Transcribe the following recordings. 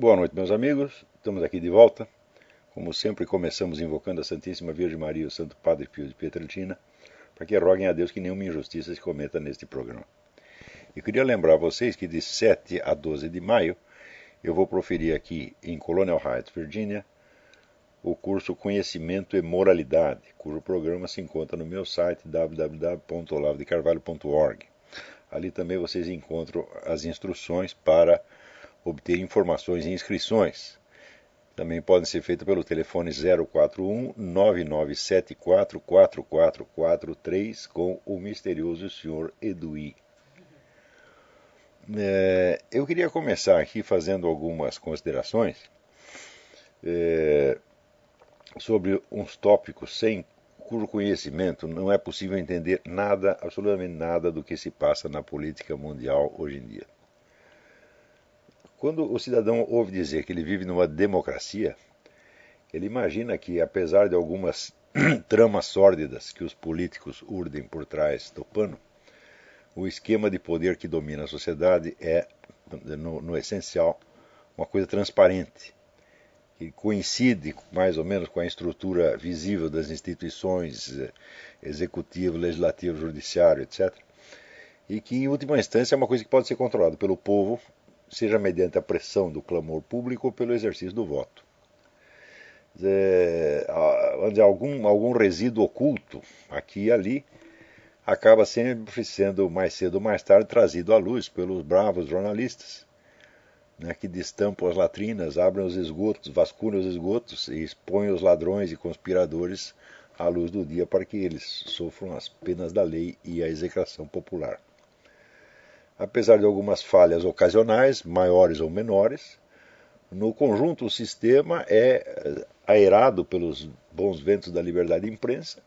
Boa noite, meus amigos. Estamos aqui de volta. Como sempre, começamos invocando a Santíssima Virgem Maria e o Santo Padre Pio de Pietrelcina, para que roguem a Deus que nenhuma injustiça se cometa neste programa. Eu queria lembrar a vocês que de 7 a 12 de maio eu vou proferir aqui em Colonial Heights, Virgínia, o curso Conhecimento e Moralidade, cujo programa se encontra no meu site www.olavedecarvalho.org. Ali também vocês encontram as instruções para obter informações e inscrições. Também podem ser feitas pelo telefone 041-9974-4443 com o misterioso Sr. Eduí. Eu queria começar aqui fazendo algumas considerações sobre uns tópicos cujo conhecimento não é possível entender nada, absolutamente nada do que se passa na política mundial hoje em dia. Quando o cidadão ouve dizer que ele vive numa democracia, ele imagina que, apesar de algumas tramas sórdidas que os políticos urdem por trás do pano, o esquema de poder que domina a sociedade é, no essencial, uma coisa transparente, que coincide mais ou menos com a estrutura visível das instituições executivo, legislativo, judiciário, etc. E que, em última instância, é uma coisa que pode ser controlada pelo povo, seja mediante a pressão do clamor público ou pelo exercício do voto. Onde algum resíduo oculto, aqui e ali, acaba sempre sendo mais cedo ou mais tarde trazido à luz pelos bravos jornalistas, né, que destampam as latrinas, abrem os esgotos, vasculham os esgotos e expõem os ladrões e conspiradores à luz do dia para que eles sofram as penas da lei e a execração popular. Apesar de algumas falhas ocasionais, maiores ou menores, no conjunto o sistema é aerado pelos bons ventos da liberdade de imprensa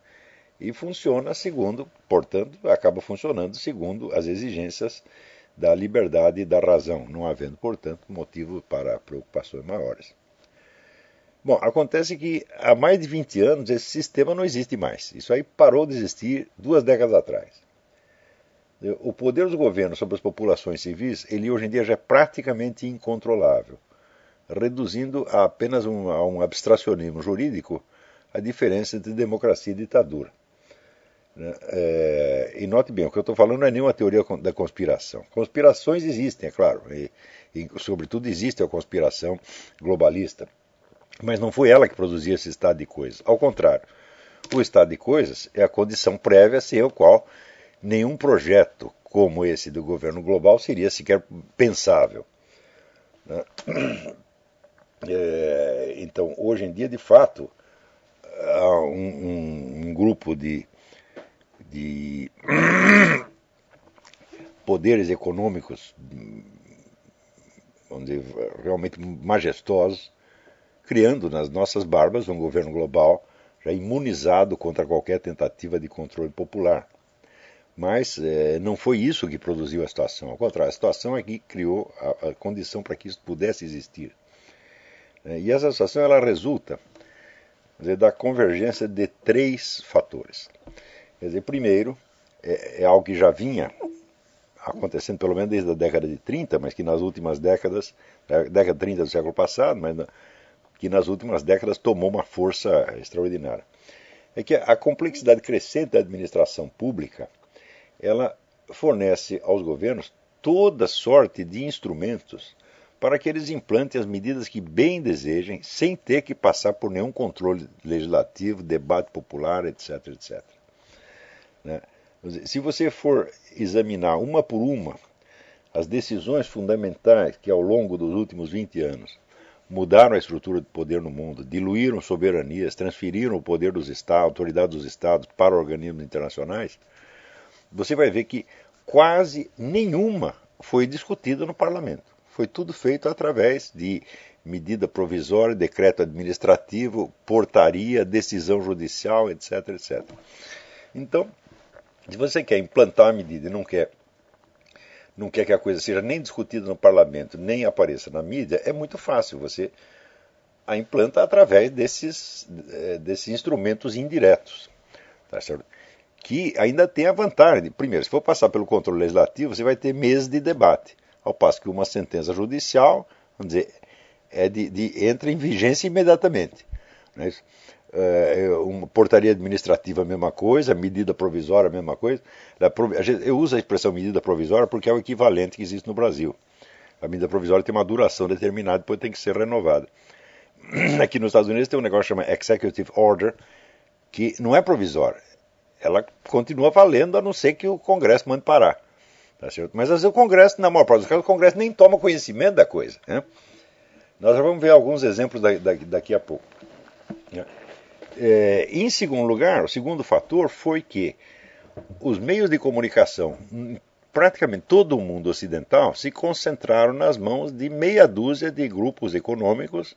e funciona segundo, portanto, acaba funcionando segundo as exigências da liberdade e da razão, não havendo, portanto, motivo para preocupações maiores. Bom, acontece que há mais de 20 anos esse sistema não existe mais. Isso aí parou de existir 2 décadas atrás. O poder dos governos sobre as populações civis, ele hoje em dia já é praticamente incontrolável, reduzindo a apenas a um abstracionismo jurídico a diferença entre democracia e ditadura. E note bem, o que eu estou falando não é nenhuma teoria da conspiração. Conspirações existem, é claro, e sobretudo existe a conspiração globalista, mas não foi ela que produziu esse estado de coisas. Ao contrário, o estado de coisas é a condição prévia sem a qual nenhum projeto como esse do governo global seria sequer pensável. Então, hoje em dia, de fato, há um grupo de poderes econômicos, vamos dizer, realmente majestosos, criando nas nossas barbas um governo global já imunizado contra qualquer tentativa de controle popular. Mas não foi isso que produziu a situação. Ao contrário, a situação é que criou a condição para que isso pudesse existir. E essa situação ela resulta da convergência de 3 fatores. Quer dizer, primeiro, é algo que já vinha acontecendo pelo menos desde a década de 30, mas que nas últimas décadas, década de 30 do século passado, mas que nas últimas décadas tomou uma força extraordinária. É que a complexidade crescente da administração pública ela fornece aos governos toda sorte de instrumentos para que eles implantem as medidas que bem desejem, sem ter que passar por nenhum controle legislativo, debate popular, etc. etc. Se você for examinar uma por uma as decisões fundamentais que ao longo dos últimos 20 anos mudaram a estrutura de poder no mundo, diluíram soberanias, transferiram o poder dos estados, autoridades dos estados para organismos internacionais, você vai ver que quase nenhuma foi discutida no parlamento. Foi tudo feito através de medida provisória, decreto administrativo, portaria, decisão judicial, etc, etc. Então, se você quer implantar a medida e não quer que a coisa seja nem discutida no parlamento, nem apareça na mídia, é muito fácil. Você a implanta através desses instrumentos indiretos. Tá certo? Que ainda tem a vantagem. Primeiro, se for passar pelo controle legislativo, você vai ter meses de debate. Ao passo que uma sentença judicial, vamos dizer, entra em vigência imediatamente. Não é isso? Uma portaria administrativa, a mesma coisa, medida provisória, a mesma coisa. Eu uso a expressão medida provisória porque é o equivalente que existe no Brasil. A medida provisória tem uma duração determinada, depois tem que ser renovada. Aqui nos Estados Unidos tem um negócio chamado Executive Order, que não é provisória. Ela continua valendo, a não ser que o Congresso mande parar. Tá certo? Mas às vezes o Congresso, na maior parte dos casos, o Congresso nem toma conhecimento da coisa. Né? Nós já vamos ver alguns exemplos daqui a pouco. Em segundo lugar, o segundo fator foi que os meios de comunicação, praticamente todo o mundo ocidental, se concentraram nas mãos de meia dúzia de grupos econômicos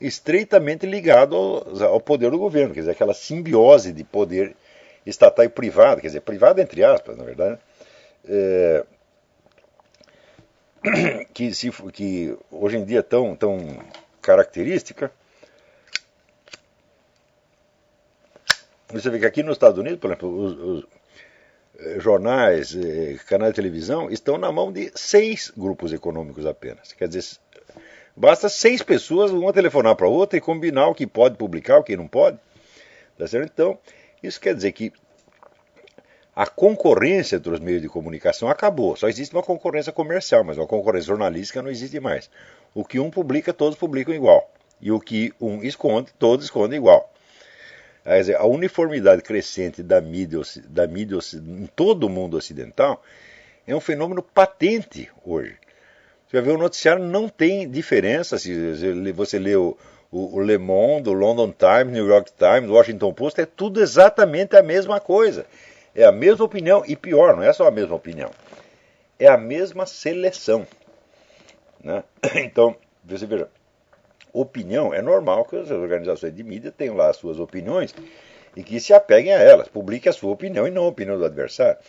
estreitamente ligados ao poder do governo, quer dizer, aquela simbiose de poder estatal e privado, quer dizer, privado entre aspas, na verdade, que hoje em dia é tão característica. Você vê que aqui nos Estados Unidos, por exemplo, os jornais, canais de televisão estão na mão de 6 grupos econômicos apenas. Quer dizer, basta 6 pessoas, uma telefonar para a outra e combinar o que pode publicar, o que não pode. Tá certo? Então, isso quer dizer que a concorrência entre os meios de comunicação acabou. Só existe uma concorrência comercial, mas uma concorrência jornalística não existe mais. O que um publica, todos publicam igual. E o que um esconde, todos escondem igual. Quer dizer, a uniformidade crescente da mídia em todo o mundo ocidental é um fenômeno patente hoje. Você vai ver, o noticiário não tem diferença se você lê o Le Monde, o London Times, New York Times, Washington Post, é tudo exatamente a mesma coisa. É a mesma opinião, e pior, não é só a mesma opinião, é a mesma seleção. Né? Então, você veja, opinião, é normal que as organizações de mídia tenham lá as suas opiniões e que se apeguem a elas, publique a sua opinião e não a opinião do adversário.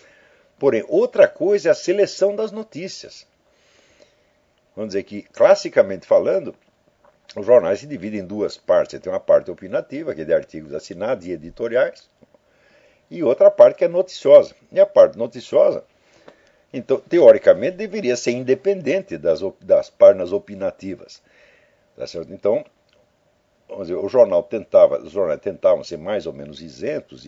Porém, outra coisa é a seleção das notícias. Vamos dizer que, classicamente falando, os jornais se dividem em 2 partes. Você tem uma parte opinativa, que é de artigos assinados e editoriais, e outra parte que é noticiosa. E a parte noticiosa, então, teoricamente, deveria ser independente das páginas opinativas. Tá certo? Então, vamos dizer, os jornais tentavam ser mais ou menos isentos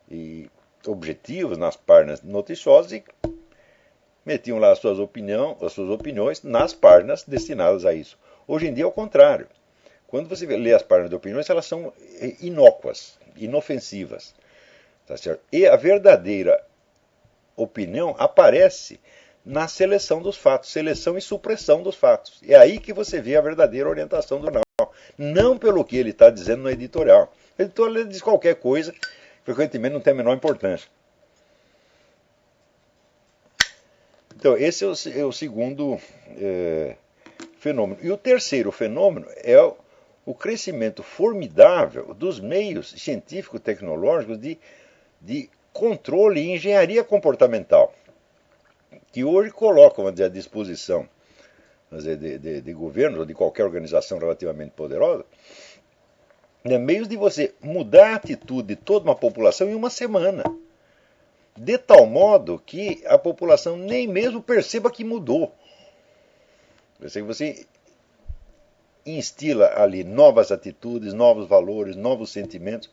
e objetivos nas páginas noticiosas e metiam lá as suas opiniões nas páginas destinadas a isso. Hoje em dia é o contrário. Quando você lê as páginas de opiniões, elas são inócuas, inofensivas. Tá certo? E a verdadeira opinião aparece na seleção dos fatos, seleção e supressão dos fatos. É aí que você vê a verdadeira orientação do jornal. Não pelo que ele está dizendo no editorial. O editorial diz qualquer coisa, frequentemente não tem a menor importância. Então, esse é o segundo fenômeno. E o terceiro fenômeno é o crescimento formidável dos meios científico-tecnológicos de controle e engenharia comportamental, que hoje colocam, vamos dizer, à disposição, vamos dizer, de governos ou de qualquer organização relativamente poderosa, né, meios de você mudar a atitude de toda uma população em uma semana. De tal modo que a população nem mesmo perceba que mudou. Você instila ali novas atitudes, novos valores, novos sentimentos,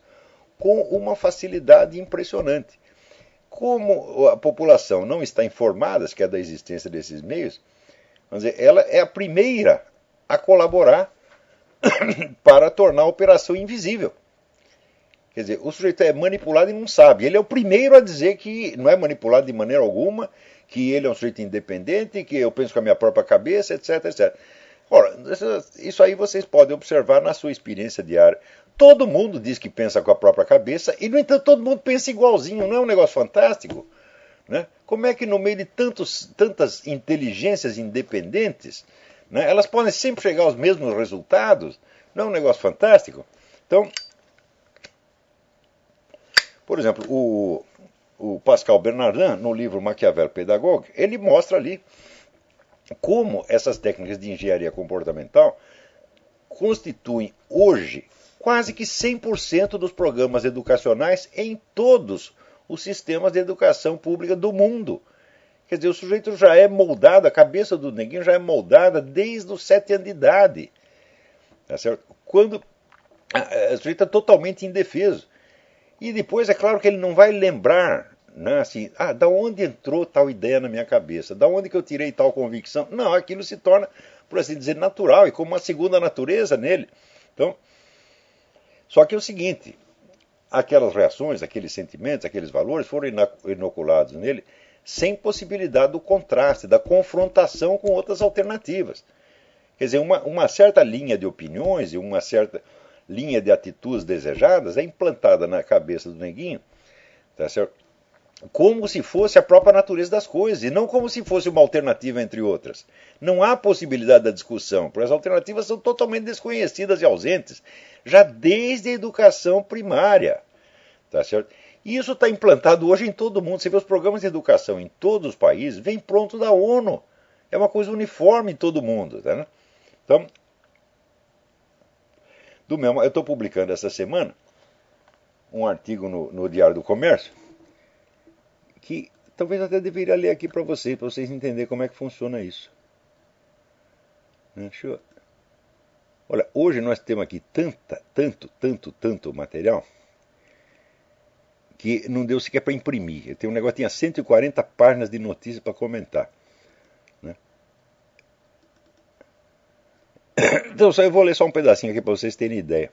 com uma facilidade impressionante. Como a população não está informada sequer da existência desses meios, vamos dizer, ela é a primeira a colaborar para tornar a operação invisível. Quer dizer, o sujeito é manipulado e não sabe. Ele é o primeiro a dizer que não é manipulado de maneira alguma, que ele é um sujeito independente, que eu penso com a minha própria cabeça, etc, etc. Ora, isso aí vocês podem observar na sua experiência diária. Todo mundo diz que pensa com a própria cabeça e, no entanto, todo mundo pensa igualzinho. Não é um negócio fantástico? Né? Como é que no meio de tantas inteligências independentes, né, elas podem sempre chegar aos mesmos resultados? Não é um negócio fantástico? Então, por exemplo, o Pascal Bernardin, no livro Maquiavel Pedagogue, ele mostra ali como essas técnicas de engenharia comportamental constituem hoje quase que 100% dos programas educacionais em todos os sistemas de educação pública do mundo. Quer dizer, o sujeito já é moldado, a cabeça do neguinho já é moldada desde os 7 anos de idade. Tá certo? Quando o sujeito é totalmente indefeso. E depois, é claro que ele não vai lembrar, né, assim, da onde entrou tal ideia na minha cabeça, da onde que eu tirei tal convicção. Não, aquilo se torna, por assim dizer, natural e como uma segunda natureza nele. Então, só que é o seguinte, aquelas reações, aqueles sentimentos, aqueles valores foram inoculados nele sem possibilidade do contraste, da confrontação com outras alternativas. Quer dizer, uma certa linha de opiniões e uma certa linha de atitudes desejadas é implantada na cabeça do neguinho, tá certo? Como se fosse a própria natureza das coisas, e não como se fosse uma alternativa entre outras. Não há possibilidade da discussão, porque as alternativas são totalmente desconhecidas e ausentes, já desde a educação primária. Tá certo? E isso está implantado hoje em todo mundo. Você vê os programas de educação em todos os países, vem pronto da ONU. É uma coisa uniforme em todo mundo. Tá, né? Então, eu estou publicando essa semana um artigo no Diário do Comércio, que talvez até deveria ler aqui para vocês entenderem como é que funciona isso. Olha, hoje nós temos aqui tanto material que não deu sequer para imprimir. Tem um negócio, tinha 140 páginas de notícias para comentar. Né? Então, eu vou ler só um pedacinho aqui para vocês terem ideia.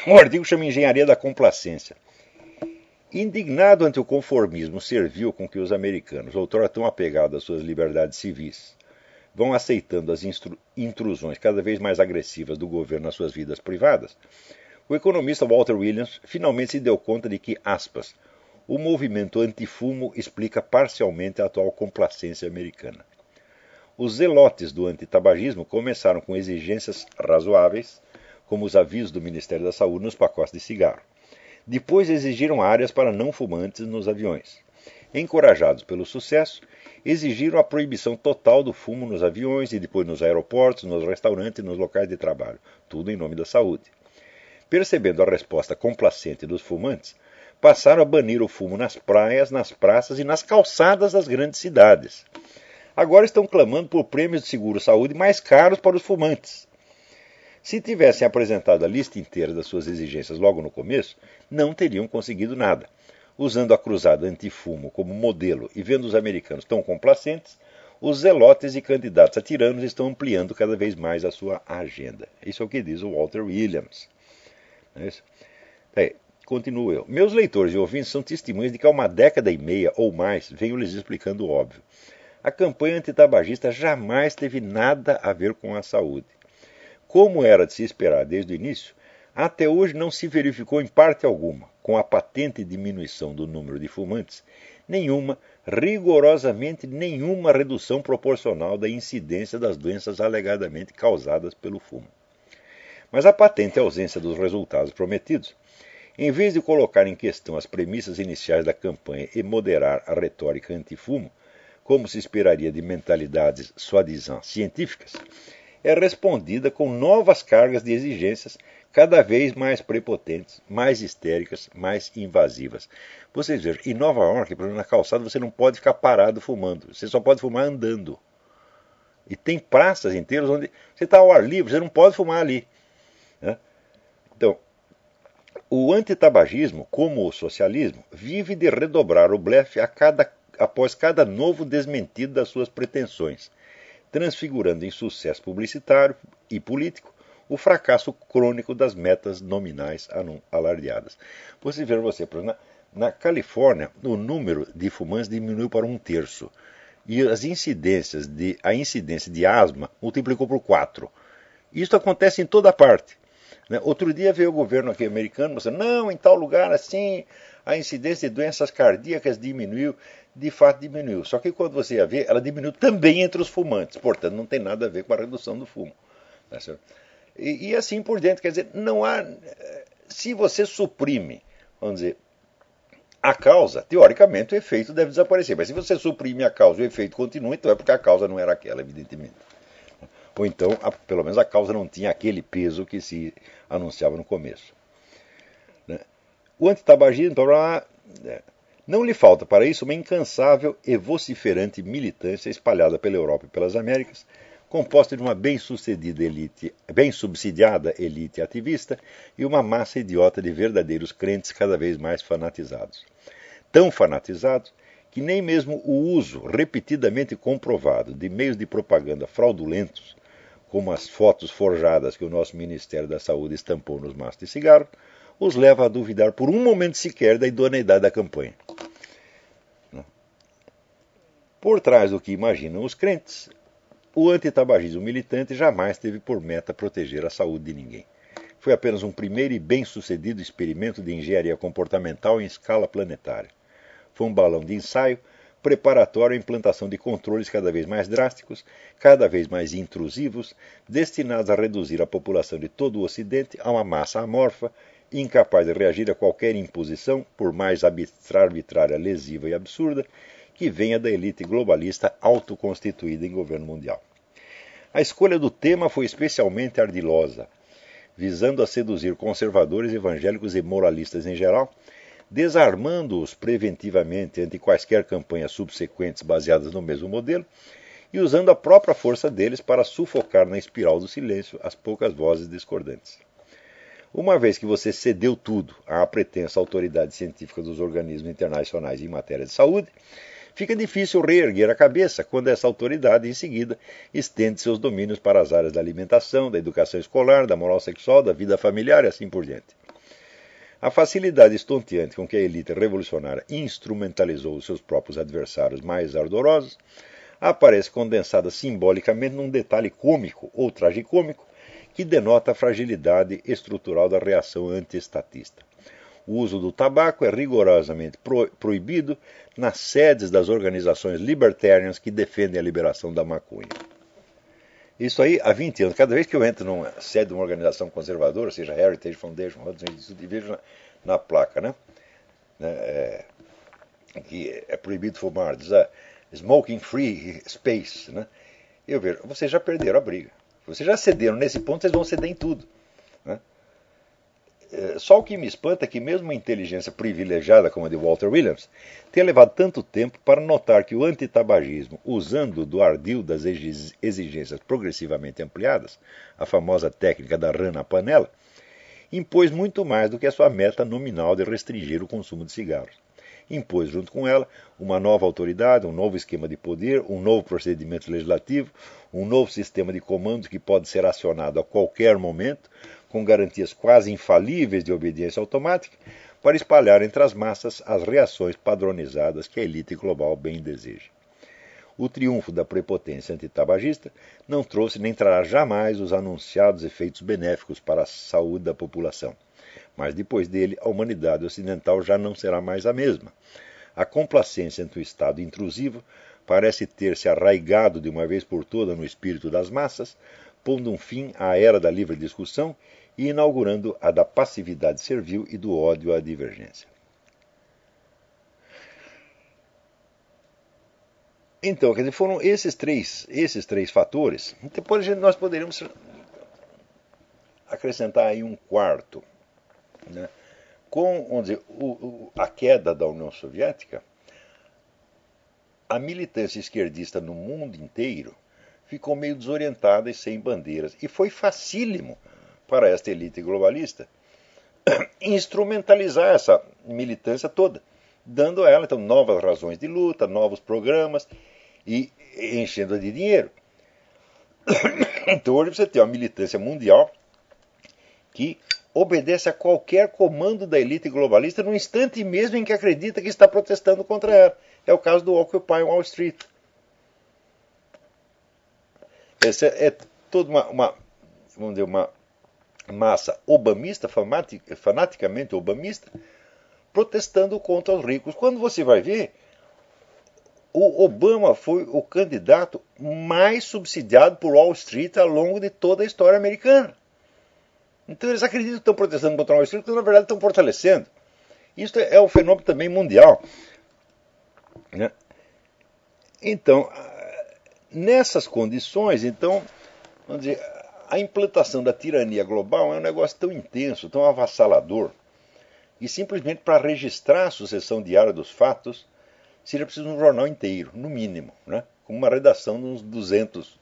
O artigo chama Engenharia da Complacência. Indignado ante o conformismo servil com que os americanos, outrora tão apegados às suas liberdades civis, vão aceitando as intrusões cada vez mais agressivas do governo nas suas vidas privadas, o economista Walter Williams finalmente se deu conta de que, aspas, o movimento antifumo explica parcialmente a atual complacência americana. Os zelotes do antitabagismo começaram com exigências razoáveis, como os avisos do Ministério da Saúde nos pacotes de cigarro. Depois exigiram áreas para não fumantes nos aviões. Encorajados pelo sucesso, exigiram a proibição total do fumo nos aviões e depois nos aeroportos, nos restaurantes e nos locais de trabalho, tudo em nome da saúde. Percebendo a resposta complacente dos fumantes, passaram a banir o fumo nas praias, nas praças e nas calçadas das grandes cidades. Agora estão clamando por prêmios de seguro-saúde mais caros para os fumantes. Se tivessem apresentado a lista inteira das suas exigências logo no começo, não teriam conseguido nada. Usando a cruzada antifumo como modelo e vendo os americanos tão complacentes, os zelotes e candidatos a tiranos estão ampliando cada vez mais a sua agenda. Isso é o que diz o Walter Williams. Continuo eu. Meus leitores e ouvintes são testemunhas de que há uma década e meia ou mais venho lhes explicando o óbvio. A campanha antitabagista jamais teve nada a ver com a saúde. Como era de se esperar desde o início, até hoje não se verificou em parte alguma, com a patente diminuição do número de fumantes, rigorosamente nenhuma redução proporcional da incidência das doenças alegadamente causadas pelo fumo. Mas a patente ausência dos resultados prometidos, em vez de colocar em questão as premissas iniciais da campanha e moderar a retórica antifumo, como se esperaria de mentalidades soi-disant científicas, é respondida com novas cargas de exigências cada vez mais prepotentes, mais histéricas, mais invasivas. Vocês vejam, em Nova York, por exemplo, na calçada, você não pode ficar parado fumando, você só pode fumar andando. E tem praças inteiras onde você está ao ar livre, você não pode fumar ali. Né? Então, o antitabagismo, como o socialismo, vive de redobrar o blefe após cada novo desmentido das suas pretensões, transfigurando em sucesso publicitário e político o fracasso crônico das metas nominais alardeadas. Você vê, por exemplo, na Califórnia, o número de fumantes diminuiu para 1/3. E a incidência de asma multiplicou por 4. Isso acontece em toda parte. Né? Outro dia veio o governo aqui americano mostrando, não, em tal lugar assim, a incidência de doenças cardíacas diminuiu. De fato diminuiu. Só que quando você ia ver, ela diminuiu também entre os fumantes. Portanto, não tem nada a ver com a redução do fumo. Tá certo? E assim por diante. Quer dizer, não há... Se você suprime, vamos dizer, a causa, teoricamente o efeito deve desaparecer. Mas se você suprime a causa e o efeito continua, então é porque a causa não era aquela, evidentemente. Ou então, pelo menos a causa não tinha aquele peso que se anunciava no começo. Né? O antitabagismo... Não lhe falta para isso uma incansável e vociferante militância espalhada pela Europa e pelas Américas, composta de uma bem subsidiada elite ativista e uma massa idiota de verdadeiros crentes cada vez mais fanatizados. Tão fanatizados que nem mesmo o uso repetidamente comprovado de meios de propaganda fraudulentos, como as fotos forjadas que o nosso Ministério da Saúde estampou nos maços de cigarro, os leva a duvidar por um momento sequer da idoneidade da campanha. Por trás do que imaginam os crentes, o antitabagismo militante jamais teve por meta proteger a saúde de ninguém. Foi apenas um primeiro e bem-sucedido experimento de engenharia comportamental em escala planetária. Foi um balão de ensaio preparatório à implantação de controles cada vez mais drásticos, cada vez mais intrusivos, destinados a reduzir a população de todo o Ocidente a uma massa amorfa, incapaz de reagir a qualquer imposição, por mais arbitrária, lesiva e absurda, que venha da elite globalista autoconstituída em governo mundial. A escolha do tema foi especialmente ardilosa, visando a seduzir conservadores, evangélicos e moralistas em geral, desarmando-os preventivamente ante quaisquer campanhas subsequentes baseadas no mesmo modelo e usando a própria força deles para sufocar na espiral do silêncio as poucas vozes discordantes. Uma vez que você cedeu tudo à pretensa autoridade científica dos organismos internacionais em matéria de saúde, fica difícil reerguer a cabeça quando essa autoridade, em seguida, estende seus domínios para as áreas da alimentação, da educação escolar, da moral sexual, da vida familiar e assim por diante. A facilidade estonteante com que a elite revolucionária instrumentalizou os seus próprios adversários mais ardorosos aparece condensada simbolicamente num detalhe cômico ou tragicômico que denota a fragilidade estrutural da reação antiestatista. O uso do tabaco é rigorosamente proibido nas sedes das organizações libertarians que defendem a liberação da maconha. Isso aí há 20 anos. Cada vez que eu entro numa sede de uma organização conservadora, seja Heritage Foundation, e vejo na placa, né? Que é proibido fumar, diz smoking free space, né? Eu vejo, vocês já perderam a briga. Vocês já cederam nesse ponto, vocês vão ceder em tudo. Né? Só o que me espanta é que mesmo uma inteligência privilegiada como a de Walter Williams tenha levado tanto tempo para notar que o antitabagismo, usando do ardil das exigências progressivamente ampliadas, a famosa técnica da rã na panela, impôs muito mais do que a sua meta nominal de restringir o consumo de cigarros. Impôs junto com ela uma nova autoridade, um novo esquema de poder, um novo procedimento legislativo, um novo sistema de comandos que pode ser acionado a qualquer momento, com garantias quase infalíveis de obediência automática, para espalhar entre as massas as reações padronizadas que a elite global bem deseja. O triunfo da prepotência antitabagista não trouxe nem trará jamais os anunciados efeitos benéficos para a saúde da população. Mas depois dele, a humanidade ocidental já não será mais a mesma. A complacência ante o Estado intrusivo parece ter se arraigado de uma vez por toda no espírito das massas, pondo um fim à era da livre discussão e inaugurando a da passividade servil e do ódio à divergência. Então, quer dizer, foram esses três fatores. Depois nós poderíamos acrescentar aí um quarto. Né? Com, vamos dizer, a queda da União Soviética, a militância esquerdista no mundo inteiro ficou meio desorientada e sem bandeiras. E foi facílimo para esta elite globalista instrumentalizar essa militância toda, dando a ela então novas razões de luta, novos programas e enchendo de dinheiro. Então hoje você tem uma militância mundial que obedece a qualquer comando da elite globalista no instante mesmo em que acredita que está protestando contra ela. É o caso do Occupy Wall Street. Essa é toda vamos dizer, uma massa obamista, fanaticamente obamista, protestando contra os ricos. Quando você vai ver, o Obama foi o candidato mais subsidiado por Wall Street ao longo de toda a história americana. Então eles acreditam que estão protestando contra Wall Street, quando na verdade estão fortalecendo. Isso é um fenômeno também mundial. Né? Então, nessas condições, então, vamos dizer, a implantação da tirania global é um negócio tão intenso, tão avassalador, E simplesmente para registrar a sucessão diária dos fatos, seria preciso um jornal inteiro, no mínimo, né? Com uma redação de uns 200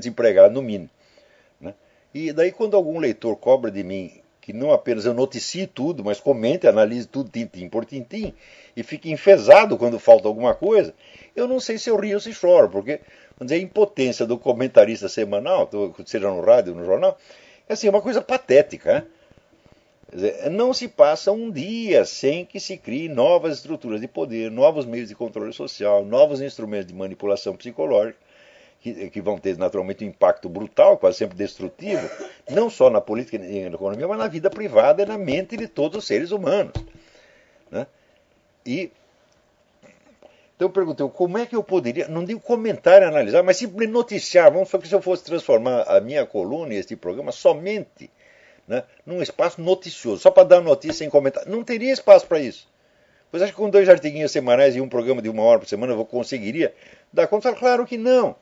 empregados, no mínimo. Né? E daí, quando algum leitor cobra de mim que não apenas eu noticie tudo, mas comente, analise tudo tintim por tintim, e fique enfesado quando falta alguma coisa, eu não sei se eu rio ou se choro, porque, vamos dizer, a impotência do comentarista semanal, seja no rádio ou no jornal, é assim, uma coisa patética, né? Quer dizer, não se passa um dia sem que se crie novas estruturas de poder, novos meios de controle social, novos instrumentos de manipulação psicológica, que vão ter naturalmente um impacto brutal, quase sempre destrutivo, não só na política e na economia, mas na vida privada e na mente de todos os seres humanos. Né? Então eu perguntei, como é que eu poderia, não digo comentar e analisar, mas simplesmente noticiar, vamos supor que se eu fosse transformar a minha coluna e este programa somente, né, num espaço noticioso, só para dar notícia sem comentar. Não teria espaço para isso. Pois acho que com 2 artiguinhos semanais e um programa de 1 hora por semana eu conseguiria dar conta? Claro que não.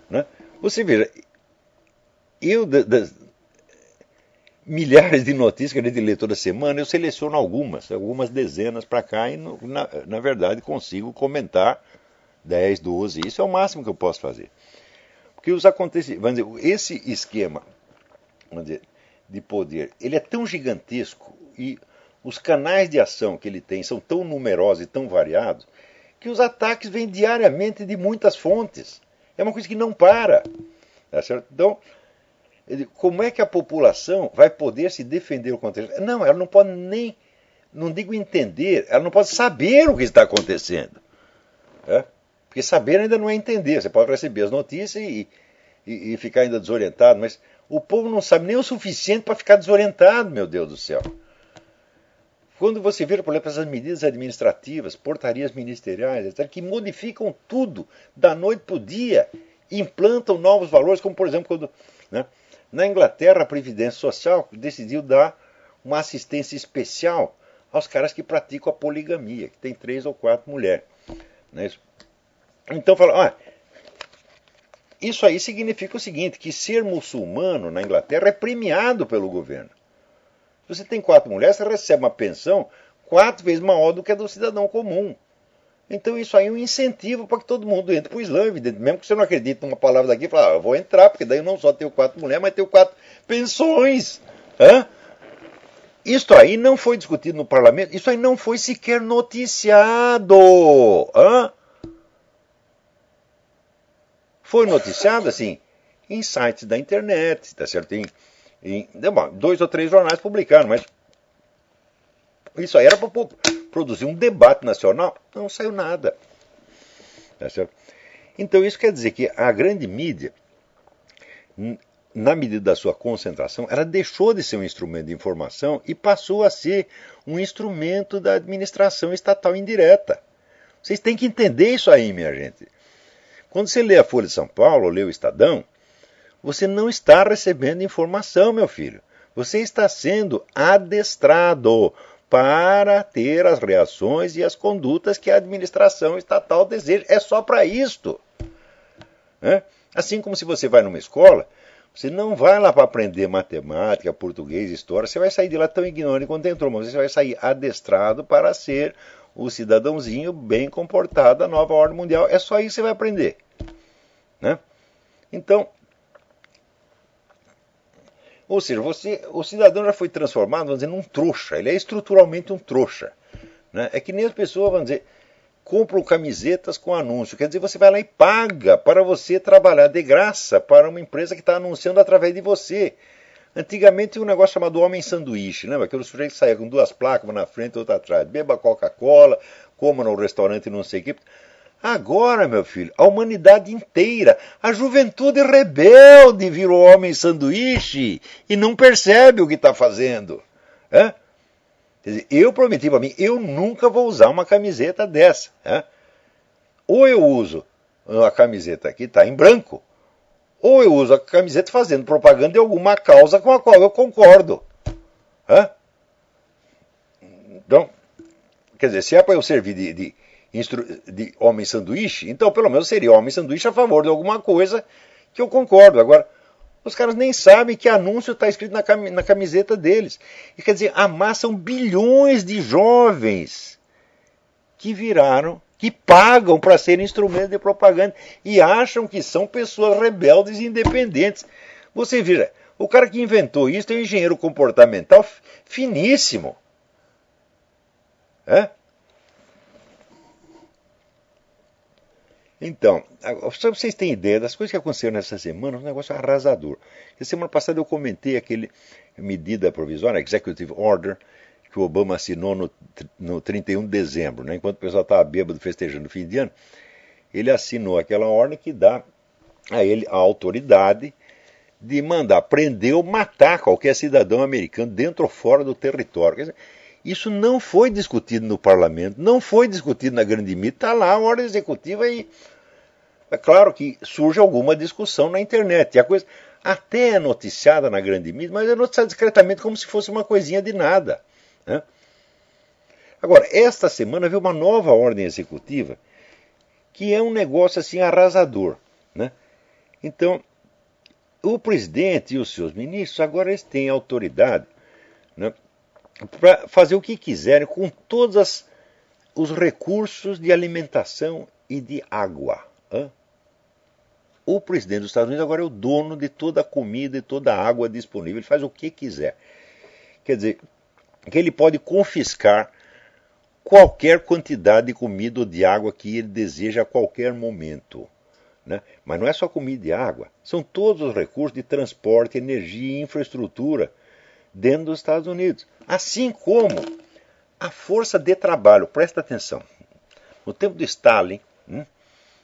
Né? Você veja, das milhares de notícias que a gente lê toda semana, eu seleciono algumas dezenas para cá e, na verdade, consigo comentar 10, 12. Isso é o máximo que eu posso fazer. Porque os acontecimentos, vamos dizer, esse esquema, vamos dizer, de poder, ele é tão gigantesco e os canais de ação que ele tem são tão numerosos e tão variados que os ataques vêm diariamente de muitas fontes. É uma coisa que não para. Tá certo? Então, como é que a população vai poder se defender contra isso? Não, ela não pode nem, não digo entender, ela não pode saber o que está acontecendo. Né? Porque saber ainda não é entender. Você pode receber as notícias e ficar ainda desorientado, mas o povo não sabe nem o suficiente para ficar desorientado, meu Deus do céu. Quando você vê, por exemplo, essas medidas administrativas, portarias ministeriais, etc., que modificam tudo da noite para o dia, implantam novos valores, como por exemplo, quando, né, na Inglaterra a Previdência Social decidiu dar uma assistência especial aos caras que praticam a poligamia, que tem 3 ou 4 mulheres. Né? Então fala, olha, isso aí significa o seguinte, que ser muçulmano na Inglaterra é premiado pelo governo. Se você tem 4 mulheres, você recebe uma pensão 4 vezes maior do que a do cidadão comum. Então isso aí é um incentivo para que todo mundo entre para o Islã, evidente. Mesmo que você não acredite numa palavra daqui, fala, eu vou entrar, porque daí eu não só tenho 4 mulheres, mas tenho 4 pensões. Hã? Isso aí não foi discutido no parlamento, isso aí não foi sequer noticiado. Hã? Foi noticiado, assim, em sites da internet, tá certo? Em 2 ou 3 jornais publicaram, mas isso aí era para produzir um debate nacional, não saiu nada. Tá certo? Então isso quer dizer que a grande mídia, na medida da sua concentração, ela deixou de ser um instrumento de informação e passou a ser um instrumento da administração estatal indireta. Vocês têm que entender isso aí, minha gente. Quando você lê a Folha de São Paulo, ou lê o Estadão, você não está recebendo informação, meu filho. Você está sendo adestrado para ter as reações e as condutas que a administração estatal deseja. É só para isto. Né? Assim como se você vai numa escola, você não vai lá para aprender matemática, português, história, você vai sair de lá tão ignorante quanto entrou, mas você vai sair adestrado para ser o cidadãozinho bem comportado da nova ordem mundial. É só isso que você vai aprender. Né? Então, ou seja, o cidadão já foi transformado, vamos dizer, num trouxa. Ele é estruturalmente um trouxa. Né? É que nem as pessoas, vamos dizer, compram camisetas com anúncio. Quer dizer, você vai lá e paga para você trabalhar de graça para uma empresa que está anunciando através de você. Antigamente tinha um negócio chamado homem sanduíche. Lembra? Aquele sujeito que saía com 2 placas, uma na frente e outra atrás. Beba Coca-Cola, coma no restaurante não sei o que. Agora, meu filho, a humanidade inteira, a juventude rebelde virou homem sanduíche e não percebe o que está fazendo. Quer dizer, eu prometi para mim, eu nunca vou usar uma camiseta dessa. Ou eu uso a camiseta que está em branco, ou eu uso a camiseta fazendo propaganda de alguma causa com a qual eu concordo. Então, quer dizer, se é para eu servir de homem sanduíche, então pelo menos seria homem sanduíche a favor de alguma coisa que eu concordo. Agora, Os caras nem sabem que anúncio está escrito na camiseta deles. E quer dizer, amassam bilhões de jovens que pagam para serem instrumentos de propaganda e acham que são pessoas rebeldes e independentes. Você veja, o cara que inventou isso é um engenheiro comportamental finíssimo. É? Então, só para vocês terem ideia das coisas que aconteceram nessa semana, um negócio arrasador. Na semana passada eu comentei aquele medida provisória, Executive Order, que o Obama assinou no 31 de dezembro, né? Enquanto o pessoal estava bêbado festejando o fim de ano, ele assinou aquela ordem que dá a ele a autoridade de mandar prender ou matar qualquer cidadão americano dentro ou fora do território. Quer dizer, isso não foi discutido no parlamento, não foi discutido na grande mídia, está lá a ordem executiva e é claro que surge alguma discussão na internet. E a coisa até é noticiada na grande mídia, mas é noticiada discretamente como se fosse uma coisinha de nada. Né? Agora, esta semana veio uma nova ordem executiva que é um negócio assim arrasador. Né? Então, o presidente e os seus ministros agora eles têm autoridade, né, para fazer o que quiserem com todos os recursos de alimentação e de água. O presidente dos Estados Unidos agora é o dono de toda a comida e toda a água disponível. Ele faz o que quiser. Quer dizer, que ele pode confiscar qualquer quantidade de comida ou de água que ele deseja a qualquer momento. Né? Mas não é só comida e água. São todos os recursos de transporte, energia e infraestrutura dentro dos Estados Unidos. Assim como a força de trabalho. Presta atenção. No tempo de Stalin,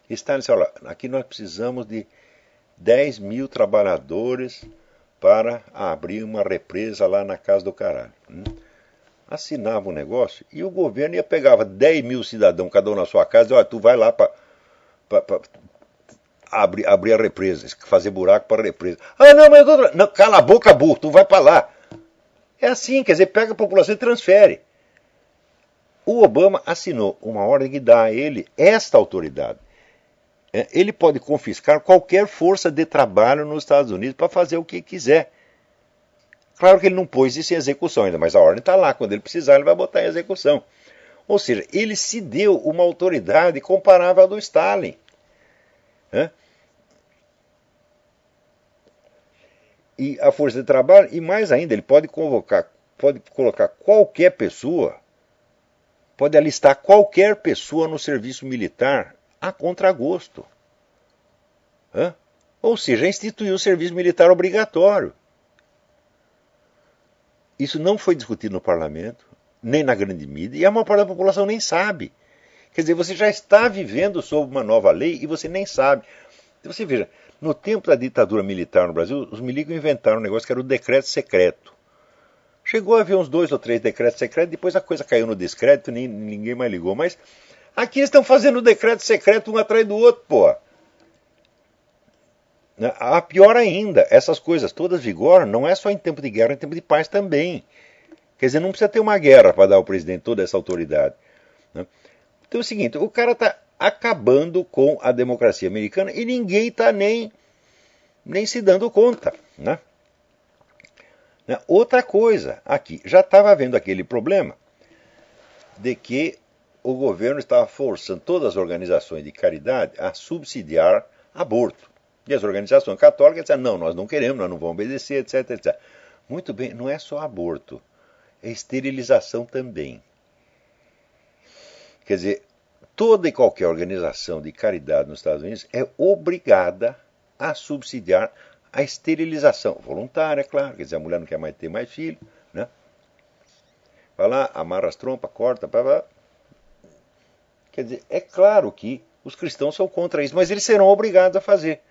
Stalin disse, olha, aqui nós precisamos de 10 mil trabalhadores para abrir uma represa lá na casa do caralho. Assinava um negócio e o governo ia pegava 10 mil cidadãos, cada um na sua casa, e olha, tu vai lá para abrir a represa, fazer buraco para a represa. Ah, não, mas não, cala a boca, burro, tu vai para lá. É assim, quer dizer, pega a população e transfere. O Obama assinou uma ordem que dá a ele esta autoridade. Ele pode confiscar qualquer força de trabalho nos Estados Unidos para fazer o que quiser. Claro que ele não pôs isso em execução ainda, mas a ordem está lá. Quando ele precisar, ele vai botar em execução. Ou seja, ele se deu uma autoridade comparável à do Stalin. E a força de trabalho, e mais ainda, ele pode colocar qualquer pessoa, pode alistar qualquer pessoa no serviço militar a contragosto. Ou seja, instituiu o serviço militar obrigatório. Isso não foi discutido no parlamento, nem na grande mídia, e a maior parte da população nem sabe. Quer dizer, você já está vivendo sob uma nova lei e você nem sabe. Então, você veja, no tempo da ditadura militar no Brasil, os milicos inventaram um negócio que era o decreto secreto. Chegou a haver uns 2 ou 3 decretos secretos, depois a coisa caiu no descrédito, ninguém mais ligou. Mas aqui estão fazendo o decreto secreto um atrás do outro, pô. A pior ainda, essas coisas todas vigoram não é só em tempo de guerra, é em tempo de paz também. Quer dizer, não precisa ter uma guerra para dar ao presidente toda essa autoridade. Então é o seguinte, o cara está acabando com a democracia americana e ninguém está nem se dando conta. Né? Outra coisa, aqui, já estava havendo aquele problema de que o governo estava forçando todas as organizações de caridade a subsidiar aborto. E as organizações católicas disseram, não, nós não queremos, nós não vamos obedecer, etc, etc. Muito bem, não é só aborto, é esterilização também. Quer dizer, toda e qualquer organização de caridade nos Estados Unidos é obrigada a subsidiar a esterilização voluntária, claro, quer dizer, a mulher não quer mais ter mais filho, né? Vai lá, amarra as trompas, corta, pá. Quer dizer, é claro que os cristãos são contra isso, mas eles serão obrigados a fazer.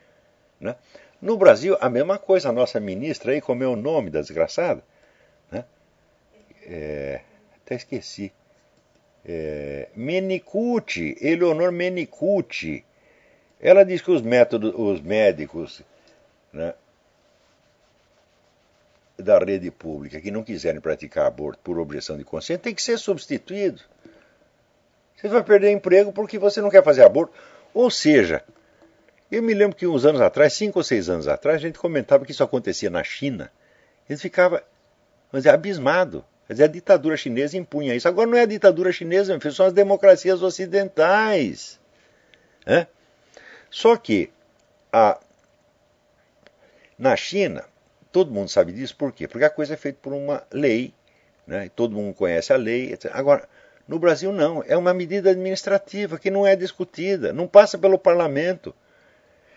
Né? No Brasil, a mesma coisa, a nossa ministra aí, como é o nome da desgraçada? Né? Até esqueci. Menicucci, Eleonor Menicucci. Ela diz que os médicos, né, da rede pública que não quiserem praticar aborto por objeção de consciência tem que ser substituídos. Você vai perder emprego porque você não quer fazer aborto. Ou seja, Eu me lembro que uns anos atrás, 5 ou 6 anos atrás, a gente comentava que isso acontecia na China. Eles ficavam, vamos dizer, abismados. Quer dizer, a ditadura chinesa impunha isso. Agora não é a ditadura chinesa, meu filho, são as democracias ocidentais. Né? Só que na China, todo mundo sabe disso, por quê? Porque a coisa é feita por uma lei, né? Todo mundo conhece a lei, etc. Agora, no Brasil não, é uma medida administrativa que não é discutida, não passa pelo parlamento.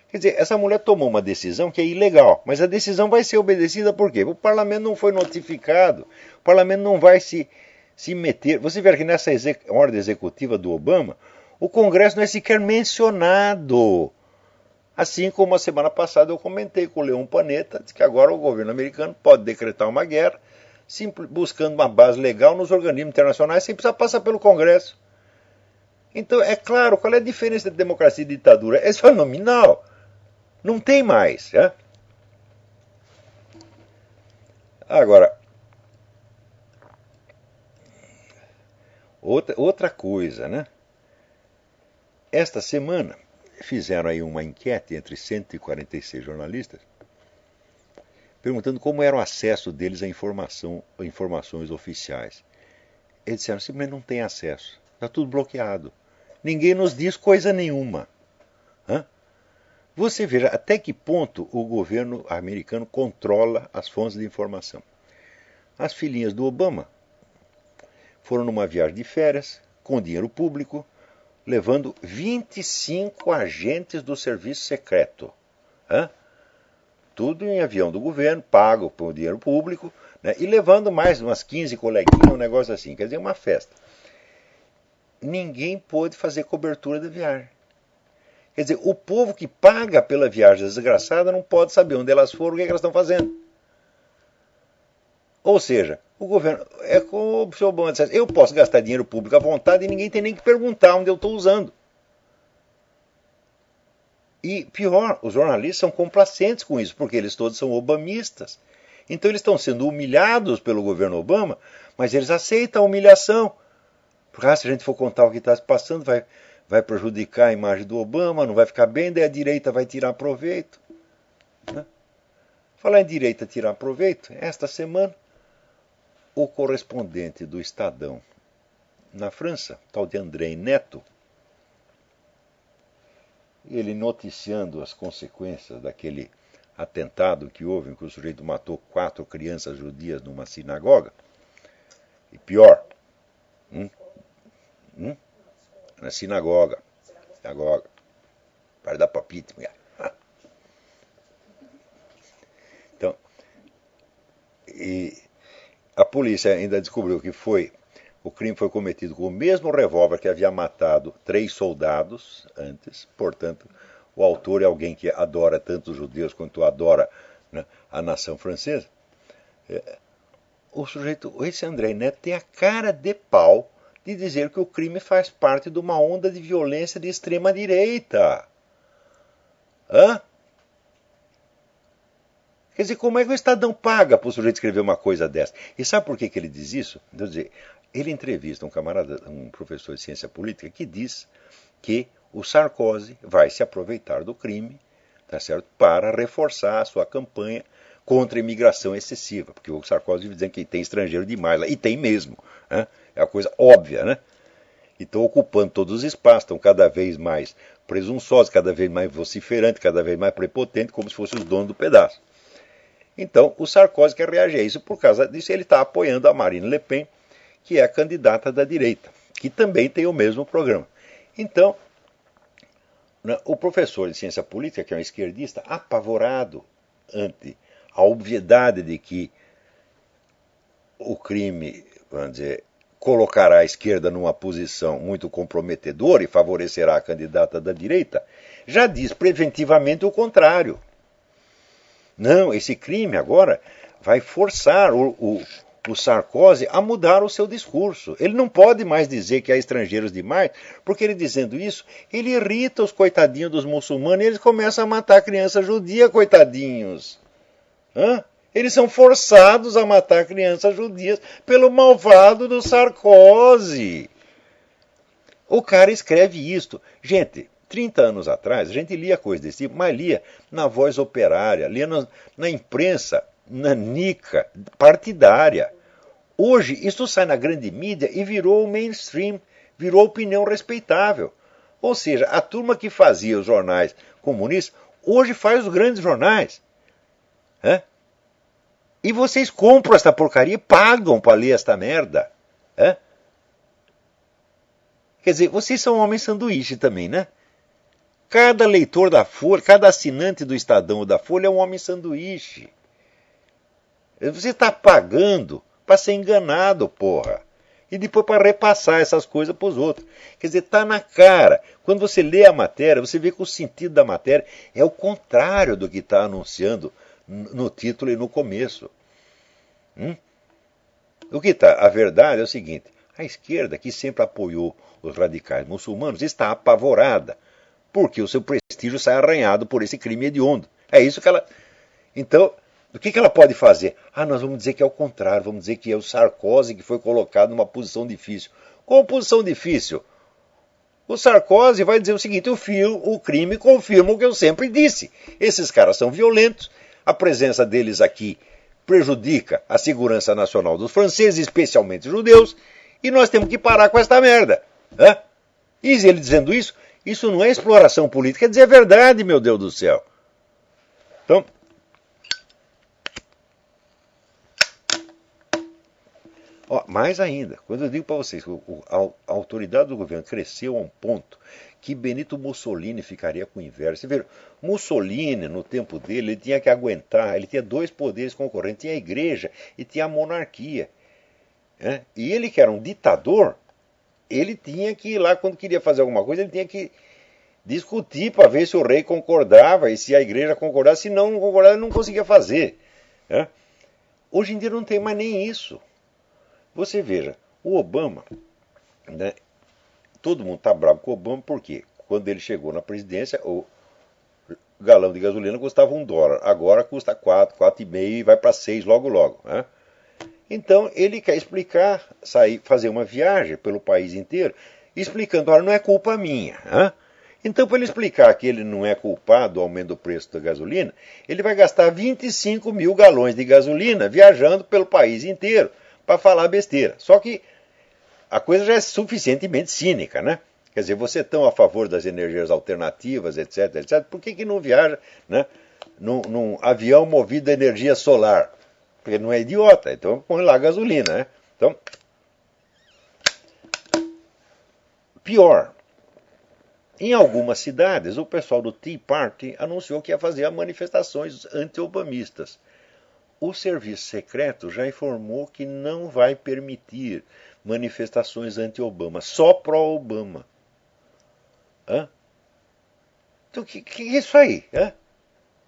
Quer dizer, essa mulher tomou uma decisão que é ilegal, mas a decisão vai ser obedecida por quê? O parlamento não foi notificado, o parlamento não vai se meter. Você vê que nessa ordem executiva do Obama, o Congresso não é sequer mencionado. Assim como a semana passada eu comentei com o Leon Panetta, disse que agora o governo americano pode decretar uma guerra, buscando uma base legal nos organismos internacionais, sem precisar passar pelo Congresso. Então, é claro, qual é a diferença entre democracia e ditadura? É só nominal. Não tem mais. É? Agora, outra coisa, né? Esta semana fizeram aí uma enquete entre 146 jornalistas, perguntando como era o acesso deles a informações oficiais. Eles disseram, simplesmente não tem acesso. Está tudo bloqueado. Ninguém nos diz coisa nenhuma. Hã? Você veja até que ponto o governo americano controla as fontes de informação. As filhinhas do Obama foram numa viagem de férias, com dinheiro público, levando 25 agentes do serviço secreto. Hã? Tudo em avião do governo, pago por dinheiro público, né? E levando mais umas 15 coleguinhas, um negócio assim, quer dizer, uma festa. Ninguém pôde fazer cobertura da viagem. Quer dizer, o povo que paga pela viagem desgraçada não pode saber onde elas foram, o que elas estão fazendo. Ou seja, o governo, é como o senhor Obama disse, eu posso gastar dinheiro público à vontade e ninguém tem nem que perguntar onde eu estou usando. E pior, os jornalistas são complacentes com isso, porque eles todos são obamistas. Então eles estão sendo humilhados pelo governo Obama, mas eles aceitam a humilhação. Porque se a gente for contar o que está se passando, vai prejudicar a imagem do Obama, não vai ficar bem, daí a direita vai tirar proveito. Né? Falar em direita tirar proveito, esta semana, o correspondente do Estadão na França, tal de André Neto, ele noticiando as consequências daquele atentado que houve, em que o sujeito matou 4 crianças judias numa sinagoga, e pior, na sinagoga, para dar palpite. Então, e a polícia ainda descobriu que o crime foi cometido com o mesmo revólver que havia matado 3 soldados antes, portanto, o autor é alguém que adora tanto os judeus quanto adora, né, a nação francesa. Esse André Neto tem a cara de pau de dizer que o crime faz parte de uma onda de violência de extrema-direita. Hã? Quer dizer, como é que o Estadão paga para o sujeito escrever uma coisa dessa? E sabe por que ele diz isso? Quer dizer, ele entrevista um professor de ciência política, que diz que o Sarkozy vai se aproveitar do crime, tá certo, para reforçar a sua campanha contra a imigração excessiva, porque o Sarkozy diz que tem estrangeiro demais lá, e tem mesmo, né? É uma coisa óbvia, né? E estão ocupando todos os espaços, estão cada vez mais presunçosos, cada vez mais vociferantes, cada vez mais prepotentes, como se fossem os donos do pedaço. Então, o Sarkozy quer reagir a isso. Por causa disso, ele está apoiando a Marine Le Pen, que é a candidata da direita, que também tem o mesmo programa. Então, o professor de ciência política, que é um esquerdista, apavorado ante a obviedade de que o crime, vamos dizer, colocará a esquerda numa posição muito comprometedora e favorecerá a candidata da direita, já diz preventivamente o contrário. Não, esse crime agora vai forçar o Sarkozy a mudar o seu discurso. Ele não pode mais dizer que há estrangeiros demais, porque ele dizendo isso, ele irrita os coitadinhos dos muçulmanos e eles começam a matar criança judia, coitadinhos. Hã? Eles são forçados a matar crianças judias pelo malvado do Sarkozy. O cara escreve isto. Gente, 30 anos atrás, a gente lia coisa desse tipo, mas lia na Voz Operária, lia na imprensa, na Nica, partidária. Hoje, isso sai na grande mídia e virou o mainstream, virou opinião respeitável. Ou seja, a turma que fazia os jornais comunistas, hoje faz os grandes jornais. É? E vocês compram esta porcaria e pagam para ler esta merda. É? Quer dizer, vocês são homens sanduíche também, né? Cada leitor da Folha, cada assinante do Estadão ou da Folha é um homem sanduíche. Você está pagando para ser enganado, porra. E depois para repassar essas coisas para os outros. Quer dizer, está na cara. Quando você lê a matéria, você vê que o sentido da matéria é o contrário do que está anunciando no título e no começo. O que está? A verdade é o seguinte. A esquerda, que sempre apoiou os radicais muçulmanos, está apavorada. Porque o seu prestígio sai arranhado por esse crime hediondo. É isso que ela... Então... O que ela pode fazer? Nós vamos dizer que é o contrário, vamos dizer que é o Sarkozy que foi colocado numa posição difícil. Qual posição difícil? O Sarkozy vai dizer o seguinte, o crime confirma o que eu sempre disse. Esses caras são violentos, a presença deles aqui prejudica a segurança nacional dos franceses, especialmente judeus, e nós temos que parar com esta merda. E ele dizendo isso não é exploração política, é dizer a verdade, meu Deus do céu. Então... mais ainda, quando eu digo para vocês que a autoridade do governo cresceu a um ponto que Benito Mussolini ficaria com inveja. Você vê, Mussolini, no tempo dele, ele tinha que aguentar, ele tinha dois poderes concorrentes, tinha a igreja e tinha a monarquia. E ele, que era um ditador, ele tinha que ir lá, quando queria fazer alguma coisa, ele tinha que discutir para ver se o rei concordava e se a igreja concordava. Se não concordava, ele não conseguia fazer. Hoje em dia não tem mais nem isso. Você veja, o Obama, né, todo mundo está bravo com o Obama porque quando ele chegou na presidência, o galão de gasolina custava $1, agora custa 4, 4,5 e vai para 6 logo logo. Então ele quer explicar, fazer uma viagem pelo país inteiro, explicando, olha, não é culpa minha. Então, para ele explicar que ele não é culpado do aumento do preço da gasolina, ele vai gastar 25 mil galões de gasolina viajando pelo país inteiro para falar besteira. Só que a coisa já é suficientemente cínica, né? Quer dizer, você é tão a favor das energias alternativas, etc, etc, por que não viaja, né, num avião movido a energia solar? Porque não é idiota, então põe lá gasolina, né? Então, pior, em algumas cidades, o pessoal do Tea Party anunciou que ia fazer manifestações anti-obamistas. O serviço secreto já informou que não vai permitir manifestações anti-Obama, só pró-Obama. Então, que é isso aí?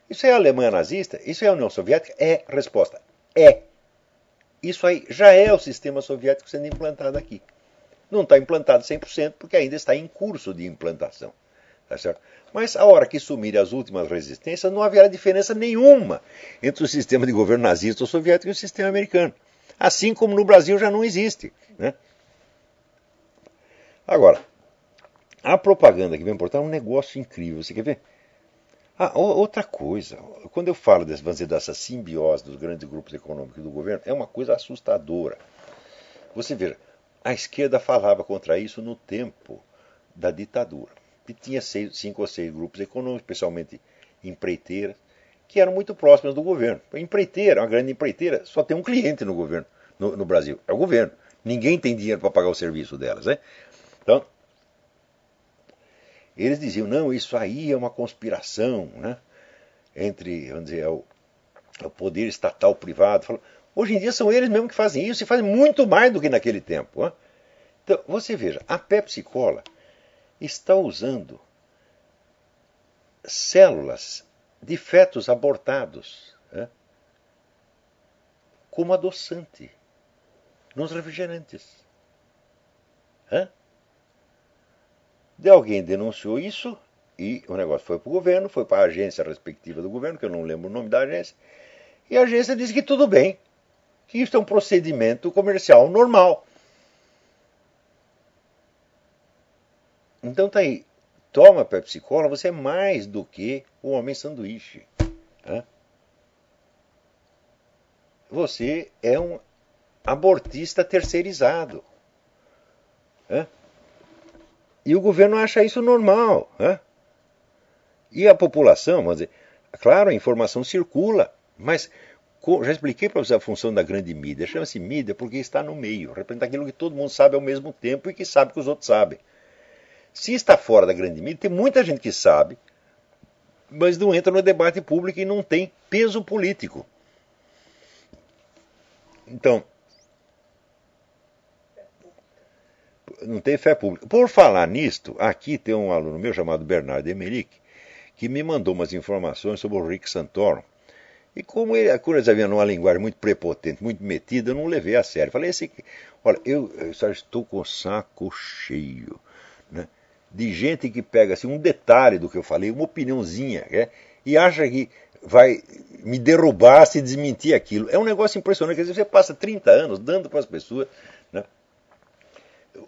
Isso é a Alemanha nazista? Isso é a União Soviética? Resposta. Isso aí já é o sistema soviético sendo implantado aqui. Não está implantado 100% porque ainda está em curso de implantação. Tá certo? Mas a hora que sumirem as últimas resistências, não haverá diferença nenhuma entre o sistema de governo nazista ou soviético e o sistema americano. Assim como no Brasil já não existe. Né? Agora, a propaganda que vem importar é um negócio incrível. Você quer ver? Outra coisa, quando eu falo dessa simbiose dos grandes grupos econômicos do governo, é uma coisa assustadora. Você veja, a esquerda falava contra isso no tempo da ditadura. E tinha 5 ou 6 grupos econômicos, especialmente empreiteiras, que eram muito próximas do governo. A empreiteira, uma grande empreiteira, só tem um cliente no governo, no Brasil, é o governo. Ninguém tem dinheiro para pagar o serviço delas. Né? Então, eles diziam, não, isso aí é uma conspiração, né? Entre, vamos dizer, o poder estatal privado. Hoje em dia são eles mesmos que fazem isso e fazem muito mais do que naquele tempo. Né? Então, você veja, a Pepsi Cola está usando células de fetos abortados, né, como adoçante nos refrigerantes. De alguém denunciou isso e o negócio foi para o governo, foi para a agência respectiva do governo, que eu não lembro o nome da agência, e a agência disse que tudo bem, que isso é um procedimento comercial normal. Então tá aí, toma Pepsi Cola, você é mais do que o homem sanduíche. Né? Você é um abortista terceirizado. Né? E o governo acha isso normal. Né? E a população, vamos dizer, claro, a informação circula, mas já expliquei para você a função da grande mídia. Chama-se mídia porque está no meio, representa aquilo que todo mundo sabe ao mesmo tempo e que sabe que os outros sabem. Se está fora da grande mídia, tem muita gente que sabe, mas não entra no debate público e não tem peso político. Então, não tem fé pública. Por falar nisto, aqui tem um aluno meu chamado Bernardo Emerick, que me mandou umas informações sobre o Rick Santorum. E como ele, a Cura havia numa linguagem muito prepotente, muito metida, eu não levei a sério. Falei assim, olha, eu só estou com o saco cheio, né, de gente que pega assim, um detalhe do que eu falei, uma opiniãozinha, né, e acha que vai me derrubar se desmentir aquilo. É um negócio impressionante, quer dizer, você passa 30 anos dando para as pessoas, né,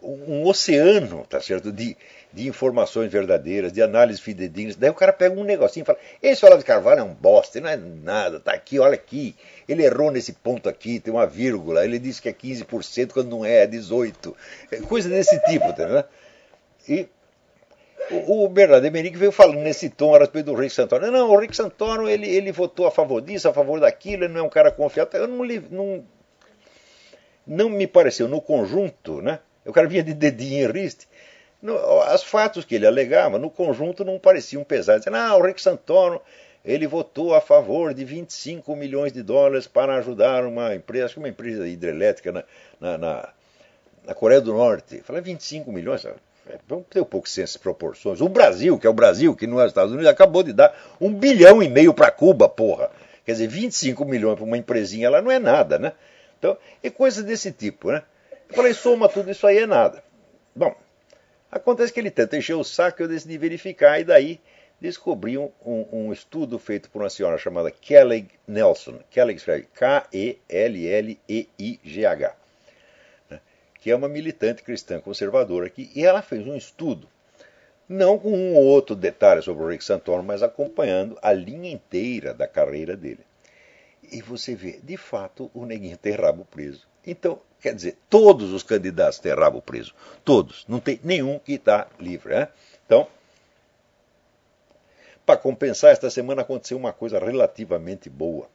um oceano, tá certo, de informações verdadeiras, de análises fidedignas. Daí o cara pega um negocinho e fala, esse Olavo de Carvalho é um bosta, não é nada, tá aqui, olha aqui, ele errou nesse ponto aqui, tem uma vírgula, ele disse que é 15% quando não é 18%, coisa desse tipo, tá vendo? E o Bernardo Emerick veio falando nesse tom a respeito do Rick Santorum. Não, o Rick Santorum, ele votou a favor disso, a favor daquilo, ele não é um cara confiável. Eu não me pareceu, no conjunto, né? O cara vinha de dedinho em riste. Os fatos que ele alegava, no conjunto, não pareciam pesados. Dizendo, o Rick Santorum, ele votou a favor de 25 milhões de dólares para ajudar uma empresa, acho que uma empresa hidrelétrica na Coreia do Norte. Eu falei, 25 milhões? Vamos ter um pouco senso de proporções. O Brasil, que é o Brasil, que não é os Estados Unidos, acabou de dar 1,5 bilhão para Cuba, porra. Quer dizer, 25 milhões para uma empresinha lá não é nada, né? Então, e coisas desse tipo, né? Eu falei, soma tudo isso aí é nada. Bom, acontece que ele tenta encher o saco, eu decidi verificar, e daí descobri um estudo feito por uma senhora chamada Kelly Nelson. Kelly escreve K-E-L-L-E-I-G-H, né, que é uma militante cristã conservadora aqui, e ela fez um estudo, não com um ou outro detalhe sobre o Rick Santorum, mas acompanhando a linha inteira da carreira dele. E você vê, de fato, o neguinho tem rabo preso. Então, quer dizer, todos os candidatos têm rabo preso. Todos. Não tem nenhum que está livre. Né? Então, para compensar, esta semana aconteceu uma coisa relativamente boa.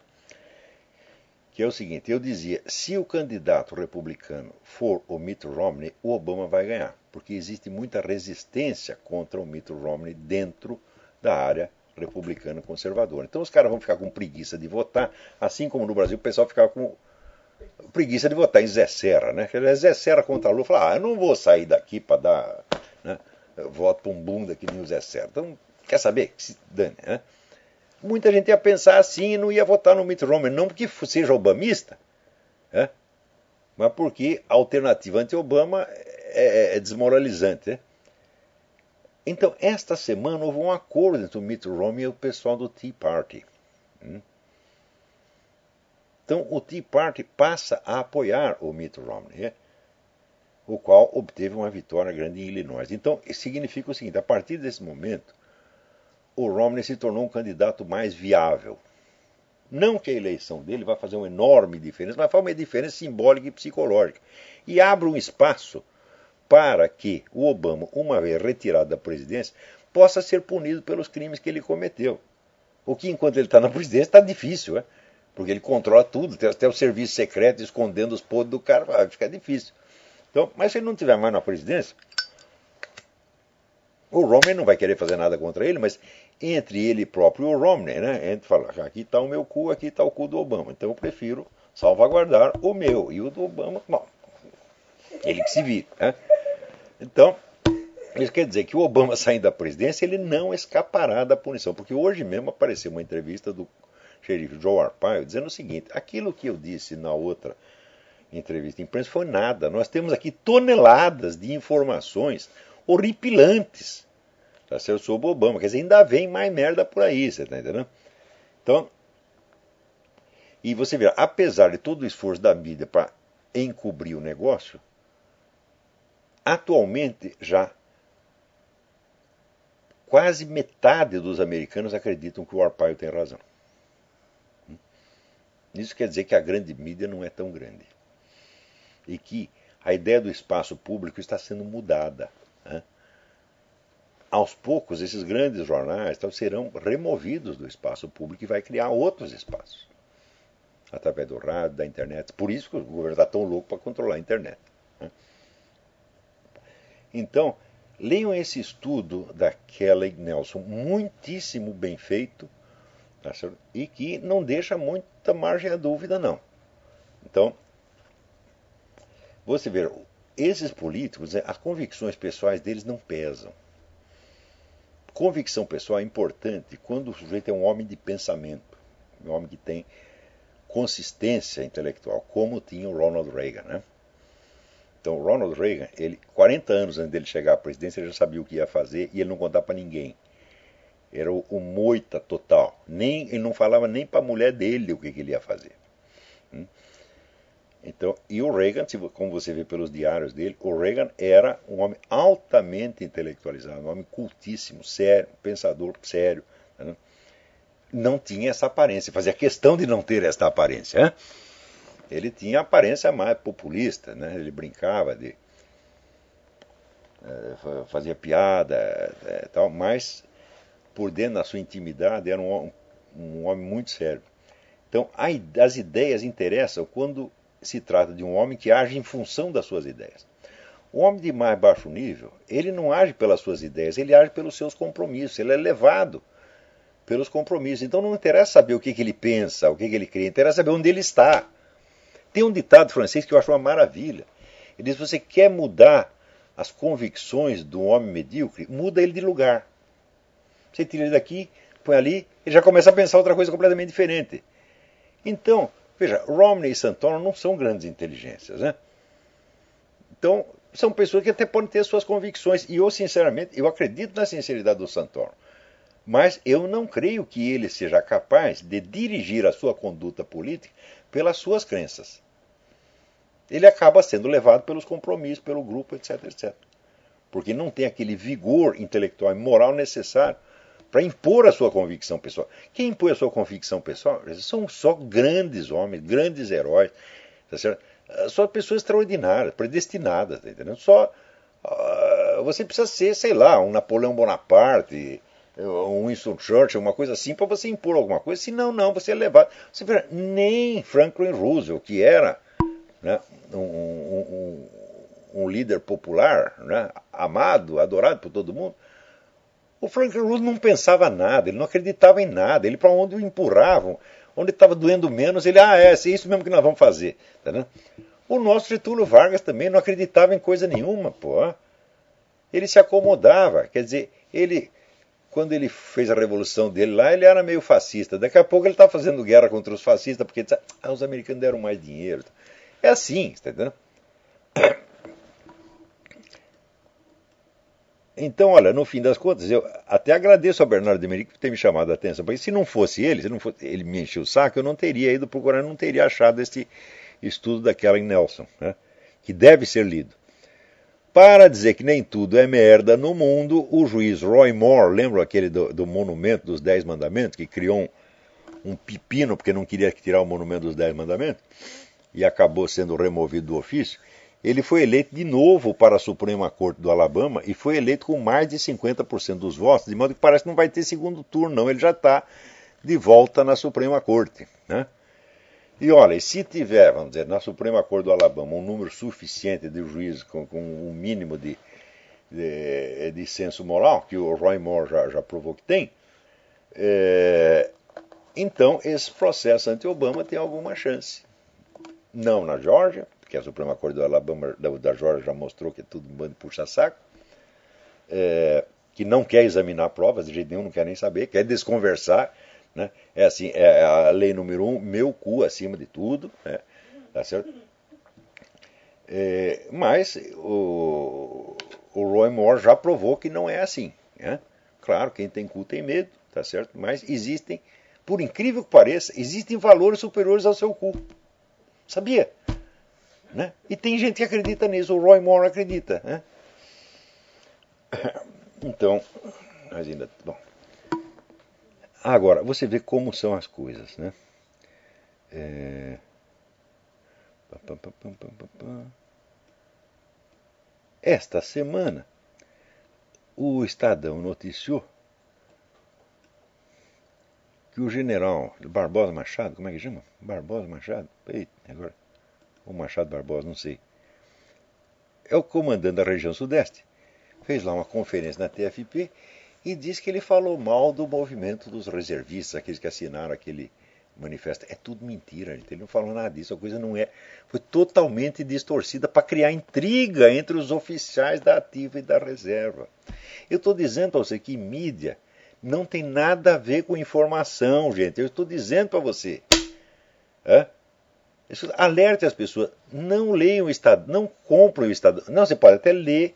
Que é o seguinte, eu dizia, se o candidato republicano for o Mitt Romney, o Obama vai ganhar. Porque existe muita resistência contra o Mitt Romney dentro da área republicano conservador. Então os caras vão ficar com preguiça de votar, assim como no Brasil o pessoal ficava com preguiça de votar em Zé Serra, né? Zé Serra contra a Lula, fala, eu não vou sair daqui para dar, né, voto para um bunda que nem o Zé Serra. Então, quer saber? Que se dane, né? Muita gente ia pensar assim e não ia votar no Mitt Romney, não porque seja obamista, né? Mas porque a alternativa anti-Obama é desmoralizante, né? Então, esta semana houve um acordo entre o Mitt Romney e o pessoal do Tea Party. Então, o Tea Party passa a apoiar o Mitt Romney, o qual obteve uma vitória grande em Illinois. Então, isso significa o seguinte, a partir desse momento, o Romney se tornou um candidato mais viável. Não que a eleição dele vá fazer uma enorme diferença, mas faz uma diferença simbólica e psicológica. E abre um espaço para que o Obama, uma vez retirado da presidência, possa ser punido pelos crimes que ele cometeu. O que, enquanto ele está na presidência, está difícil, né? Porque ele controla tudo, tem até o serviço secreto escondendo os podres do cara, vai ficar difícil. Então, mas se ele não estiver mais na presidência, o Romney não vai querer fazer nada contra ele, mas entre ele próprio e o Romney, né? Entre falar, aqui está o meu cu, aqui está o cu do Obama. Então eu prefiro salvaguardar o meu. E o do Obama, bom, ele que se vira, né? Então, isso quer dizer que o Obama saindo da presidência, ele não escapará da punição. Porque hoje mesmo apareceu uma entrevista do xerife Joe Arpaio dizendo o seguinte, aquilo que eu disse na outra entrevista à imprensa foi nada. Nós temos aqui toneladas de informações horripilantes, tá certo, sobre o Obama. Quer dizer, ainda vem mais merda por aí, você tá entendendo? Então, e você vê, apesar de todo o esforço da mídia para encobrir o negócio, atualmente já quase metade dos americanos acreditam que o Arpaio tem razão. Isso quer dizer que a grande mídia não é tão grande. E que a ideia do espaço público está sendo mudada. Né? Aos poucos, esses grandes jornais serão removidos do espaço público e vai criar outros espaços. Através do rádio, da internet. Por isso que o governo está tão louco para controlar a internet. Né? Então, leiam esse estudo da Kelly Nelson, muitíssimo bem feito, tá certo? E que não deixa muita margem à dúvida, não. Então, você vê, esses políticos, as convicções pessoais deles não pesam. Convicção pessoal é importante quando o sujeito é um homem de pensamento, um homem que tem consistência intelectual, como tinha o Ronald Reagan, né? Então, o Ronald Reagan, 40 anos antes dele chegar à presidência, ele já sabia o que ia fazer e ele não contava para ninguém. Era o moita total. Ele não falava nem para a mulher dele o que ele ia fazer. Então, e o Reagan, como você vê pelos diários dele, o Reagan era um homem altamente intelectualizado, um homem cultíssimo, sério, pensador sério. Né? Não tinha essa aparência, fazia questão de não ter essa aparência. Né? Ele tinha a aparência mais populista, né? Ele brincava, fazia piada, tal, mas por dentro da sua intimidade era um homem muito sério. Então, as ideias interessam quando se trata de um homem que age em função das suas ideias. O homem de mais baixo nível, ele não age pelas suas ideias, ele age pelos seus compromissos, ele é levado pelos compromissos. Então não interessa saber o que ele pensa, o que ele crê, interessa saber onde ele está. Tem um ditado francês que eu acho uma maravilha. Ele diz: você quer mudar as convicções do homem medíocre, muda ele de lugar. Você tira ele daqui, põe ali, ele já começa a pensar outra coisa completamente diferente. Então, veja, Romney e Santoro não são grandes inteligências, né? Então, são pessoas que até podem ter suas convicções. E eu, sinceramente, eu acredito na sinceridade do Santoro. Mas eu não creio que ele seja capaz de dirigir a sua conduta política pelas suas crenças. Ele acaba sendo levado pelos compromissos, pelo grupo, etc, etc. Porque não tem aquele vigor intelectual e moral necessário para impor a sua convicção pessoal. Quem impõe a sua convicção pessoal são só grandes homens, grandes heróis, tá certo? Só pessoas extraordinárias, predestinadas, tá entendendo? Você precisa ser, sei lá, um Napoleão Bonaparte, um Winston Churchill, uma coisa assim, para você impor alguma coisa. Senão, não, você é levado. Você vê, nem Franklin Roosevelt, que era, né, um líder popular, né, amado, adorado por todo mundo, o Franklin Roosevelt não pensava nada, ele não acreditava em nada, ele para onde o empurravam, onde estava doendo menos, ele, é isso mesmo que nós vamos fazer. Tá, o nosso Getúlio Vargas também não acreditava em coisa nenhuma, pô. Ele se acomodava, quer dizer, quando ele fez a revolução dele lá, ele era meio fascista. Daqui a pouco ele está fazendo guerra contra os fascistas, porque os americanos deram mais dinheiro. É assim, está entendendo? Então, olha, no fim das contas, eu até agradeço ao Bernardo de Merico por ter me chamado a atenção, porque se não fosse ele me encheu o saco, eu não teria ido procurar, não teria achado esse estudo da Kelly Nelson, né, que deve ser lido. Para dizer que nem tudo é merda no mundo, o juiz Roy Moore, lembra aquele do monumento dos 10 mandamentos, que criou um pepino porque não queria tirar o monumento dos 10 mandamentos, e acabou sendo removido do ofício? Ele foi eleito de novo para a Suprema Corte do Alabama e foi eleito com mais de 50% dos votos, de modo que parece que não vai ter segundo turno, não. Ele já está de volta na Suprema Corte, né? E olha, se tiver, vamos dizer, na Suprema Corte do Alabama um número suficiente de juízes com um mínimo de senso moral, que o Roy Moore já provou que tem, então esse processo anti-Obama tem alguma chance. Não na Geórgia, porque a Suprema Corte do Alabama, da Geórgia, já mostrou que é tudo um bando de puxa-saco, que não quer examinar provas, de jeito nenhum, não quer nem saber, quer desconversar. Né? É assim, é a lei número 1, meu cu acima de tudo, né? Tá certo? Mas o Roy Moore já provou que não é assim, né? Claro, quem tem cu tem medo, tá certo? Mas existem, por incrível que pareça, existem valores superiores ao seu cu. Sabia? Né? E tem gente que acredita nisso, o Roy Moore acredita, né? Então, Mas ainda, bom. Agora, você vê como são as coisas, né? Esta semana, o Estadão noticiou que o general Barbosa Machado, como é que chama? Barbosa Machado? Eita, agora. Ou Machado Barbosa, não sei. É o comandante da região sudeste. Fez lá uma conferência na TFP e disse que ele falou mal do movimento dos reservistas, aqueles que assinaram aquele manifesto. É tudo mentira, gente. Ele não falou nada disso. A coisa não é. Foi totalmente distorcida para criar intriga entre os oficiais da ativa e da reserva. Eu estou dizendo para você que mídia não tem nada a ver com informação, gente. Eu estou dizendo para você. Alerte as pessoas. Não leiam o Estado, não comprem o Estado. Não, você pode até ler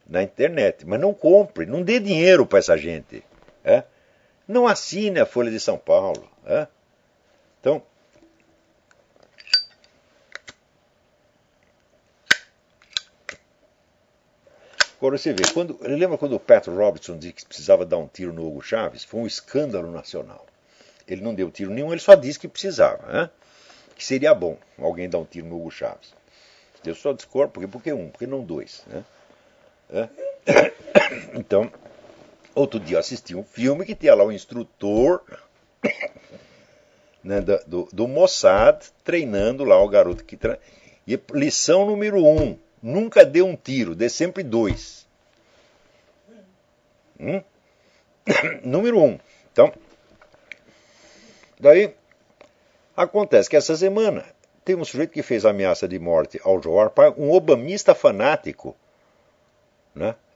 na internet, mas não compre, não dê dinheiro para essa gente. Não assine a Folha de São Paulo. Então, agora você vê, lembra quando o Pat Robertson disse que precisava dar um tiro no Hugo Chávez? Foi um escândalo nacional. Ele não deu tiro nenhum, ele só disse que precisava, que seria bom alguém dar um tiro no Hugo Chávez. Eu só discordo, porque um? Porque não dois, Então, outro dia eu assisti um filme que tinha lá o instrutor do Mossad treinando lá o garoto que e lição número 1, nunca dê um tiro, dê sempre 2. Número 1. Então, daí acontece que essa semana tem um sujeito que fez ameaça de morte ao João Arpaio, um obamista fanático,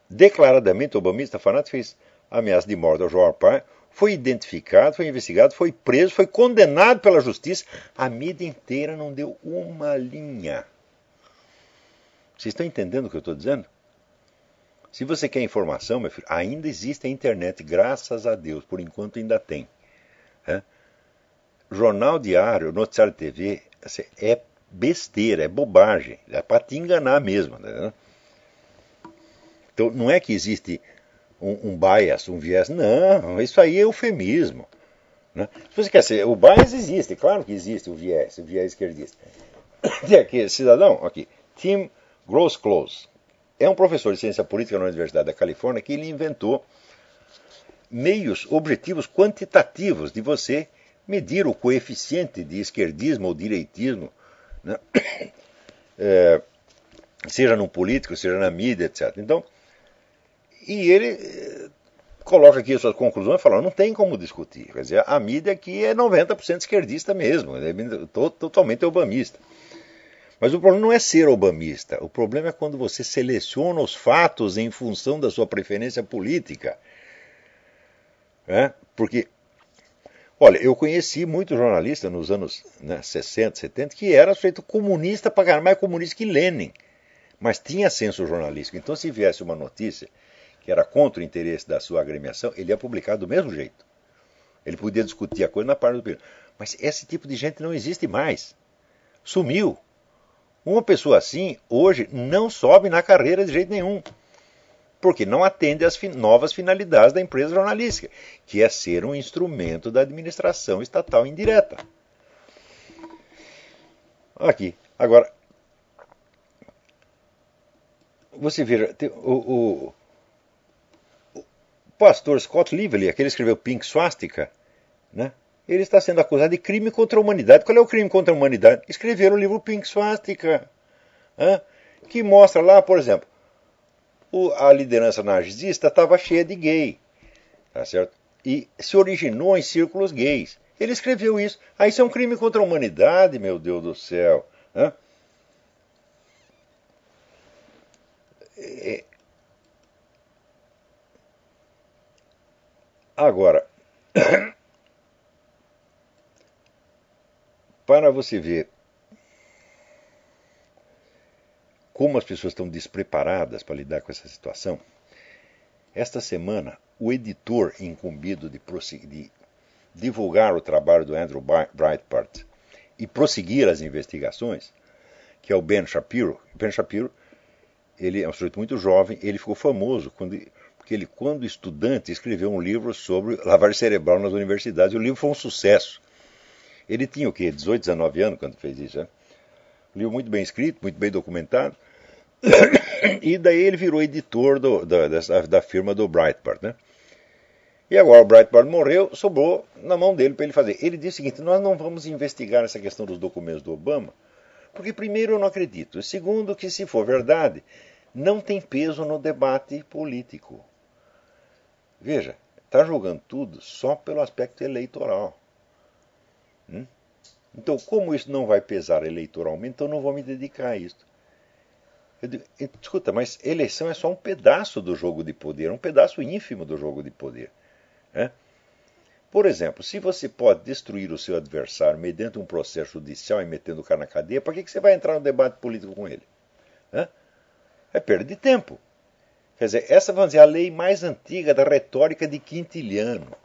declaradamente obamista fanático, fez ameaça de morte ao João Arpaio, foi identificado, foi investigado, foi preso, foi condenado pela justiça. A mídia inteira não deu uma linha. Vocês estão entendendo o que eu estou dizendo? Se você quer informação, meu filho, ainda existe a internet, graças a Deus, por enquanto ainda tem. Jornal diário, noticiário de TV, é besteira, é bobagem, é para te enganar mesmo. Então não é que existe um bias, um viés, não, isso aí é eufemismo. Se você quer ser, o bias existe, claro que existe o viés esquerdista. Tem aqui, cidadão, aqui, Tim Gross-Close, é um professor de ciência política na Universidade da Califórnia que ele inventou meios objetivos quantitativos de você medir o coeficiente de esquerdismo ou direitismo, seja no político, seja na mídia, etc. Então, e ele coloca aqui as suas conclusões e fala, não tem como discutir. Quer dizer, a mídia aqui é 90% esquerdista mesmo, é totalmente obamista. Mas o problema não é ser obamista, o problema é quando você seleciona os fatos em função da sua preferência política. Porque, olha, eu conheci muitos jornalistas nos anos 60, 70, que era feito comunista para ganhar mais comunista que Lenin, mas tinha senso jornalístico. Então, se viesse uma notícia que era contra o interesse da sua agremiação, ele ia publicar do mesmo jeito. Ele podia discutir a coisa na parte do período. Mas esse tipo de gente não existe mais. Sumiu. Uma pessoa assim, hoje, não sobe na carreira de jeito nenhum. Porque não atende às novas finalidades da empresa jornalística, que é ser um instrumento da administração estatal indireta. Aqui. Agora, você veja, o pastor Scott Lively, aquele que escreveu Pink Swastika, ele está sendo acusado de crime contra a humanidade. Qual é o crime contra a humanidade? Escrever o livro Pink Swastika, que mostra lá, por exemplo, a liderança nazista estava cheia de gay, tá certo? E se originou em círculos gays. Ele escreveu isso. Isso é um crime contra a humanidade, meu Deus do céu. Agora, para você ver como as pessoas estão despreparadas para lidar com essa situação, esta semana o editor incumbido de divulgar o trabalho do Andrew Breitbart e prosseguir as investigações, que é o Ben Shapiro. Ben Shapiro, ele é um sujeito muito jovem, ele ficou famoso porque que ele, quando estudante, escreveu um livro sobre lavagem cerebral nas universidades. O livro foi um sucesso. Ele tinha o quê? 18, 19 anos quando fez isso, né? Um livro muito bem escrito, muito bem documentado. E daí ele virou editor da firma do Breitbart, né? E agora o Breitbart morreu, sobrou na mão dele para ele fazer. Ele disse o seguinte: nós não vamos investigar essa questão dos documentos do Obama, porque primeiro eu não acredito, segundo que se for verdade, não tem peso no debate político. Veja, está jogando tudo só pelo aspecto eleitoral. Então, como isso não vai pesar eleitoralmente, eu não vou me dedicar a isso. Eu digo, escuta, mas eleição é só um pedaço do jogo de poder, um pedaço ínfimo do jogo de poder. Né? Por exemplo, se você pode destruir o seu adversário mediante um processo judicial e metendo o cara na cadeia, para que você vai entrar no debate político com ele? É perda de tempo. Quer dizer, essa, vamos dizer, a lei mais antiga da retórica de Quintiliano.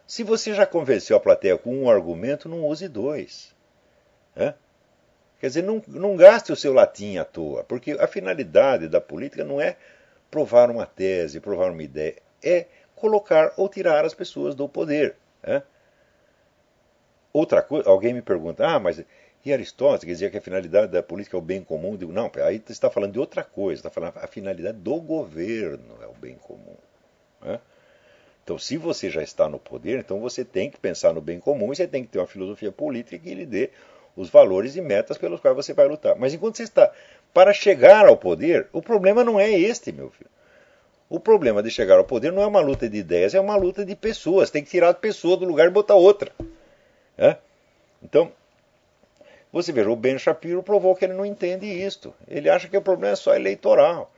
Se você já convenceu a plateia com um argumento, não use dois. Quer dizer, não gaste o seu latim à toa, porque a finalidade da política não é provar uma tese, provar uma ideia, é colocar ou tirar as pessoas do poder. Outra coisa, alguém me pergunta, mas e Aristóteles, que dizia que a finalidade da política é o bem comum? Eu digo, não, aí você está falando de outra coisa, está falando a finalidade do governo é o bem comum. Então, se você já está no poder, então você tem que pensar no bem comum e você tem que ter uma filosofia política que lhe dê os valores e metas pelos quais você vai lutar. Mas enquanto você está para chegar ao poder, o problema não é este, meu filho. O problema de chegar ao poder não é uma luta de ideias, é uma luta de pessoas. Tem que tirar a pessoa do lugar e botar outra. Então, você veja, o Ben Shapiro provou que ele não entende isto. Ele acha que o problema é só eleitoral.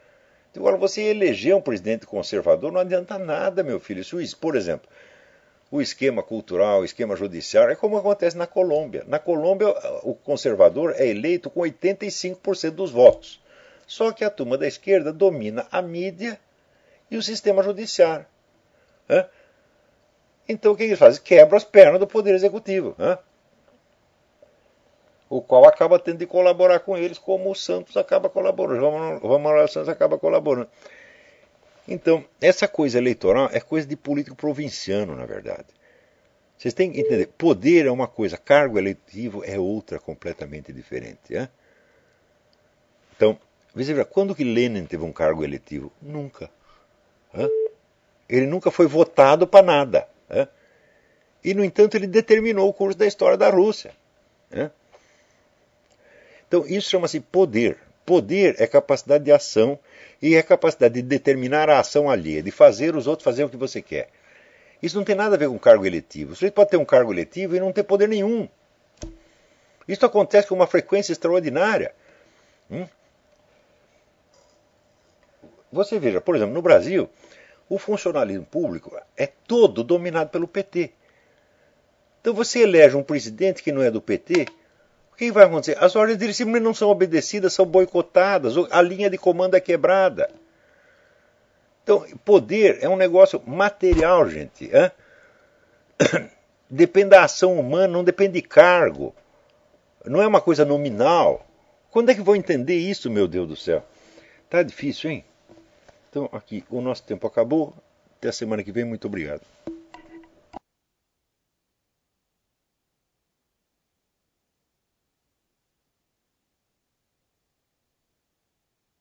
Agora, você eleger um presidente conservador não adianta nada, meu filho. Por exemplo, o esquema cultural, o esquema judiciário, é como acontece na Colômbia. Na Colômbia, o conservador é eleito com 85% dos votos. Só que a turma da esquerda domina a mídia e o sistema judiciário. Então, o que eles fazem? Quebra as pernas do Poder Executivo. O qual acaba tendo de colaborar com eles, como o Santos acaba colaborando, João Manuel Santos acaba colaborando. Então, essa coisa eleitoral é coisa de político provinciano, na verdade. Vocês têm que entender, poder é uma coisa, cargo eletivo é outra completamente diferente. Então, veja, quando que Lenin teve um cargo eletivo? Nunca. Ele nunca foi votado para nada. E, no entanto, ele determinou o curso da história da Rússia. Então, isso chama-se poder. Poder é capacidade de ação e é capacidade de determinar a ação alheia, de fazer os outros fazer o que você quer. Isso não tem nada a ver com cargo eletivo. Você pode ter um cargo eletivo e não ter poder nenhum. Isso acontece com uma frequência extraordinária. Você veja, por exemplo, no Brasil, o funcionalismo público é todo dominado pelo PT. Então você elege um presidente que não é do PT, o que vai acontecer? As ordens dele simplesmente não são obedecidas, são boicotadas, a linha de comando é quebrada. Então, poder é um negócio material, gente. Depende da ação humana, não depende de cargo. Não é uma coisa nominal. Quando é que vou entender isso, meu Deus do céu? Tá difícil, hein? Então, aqui, o nosso tempo acabou. Até a semana que vem. Muito obrigado.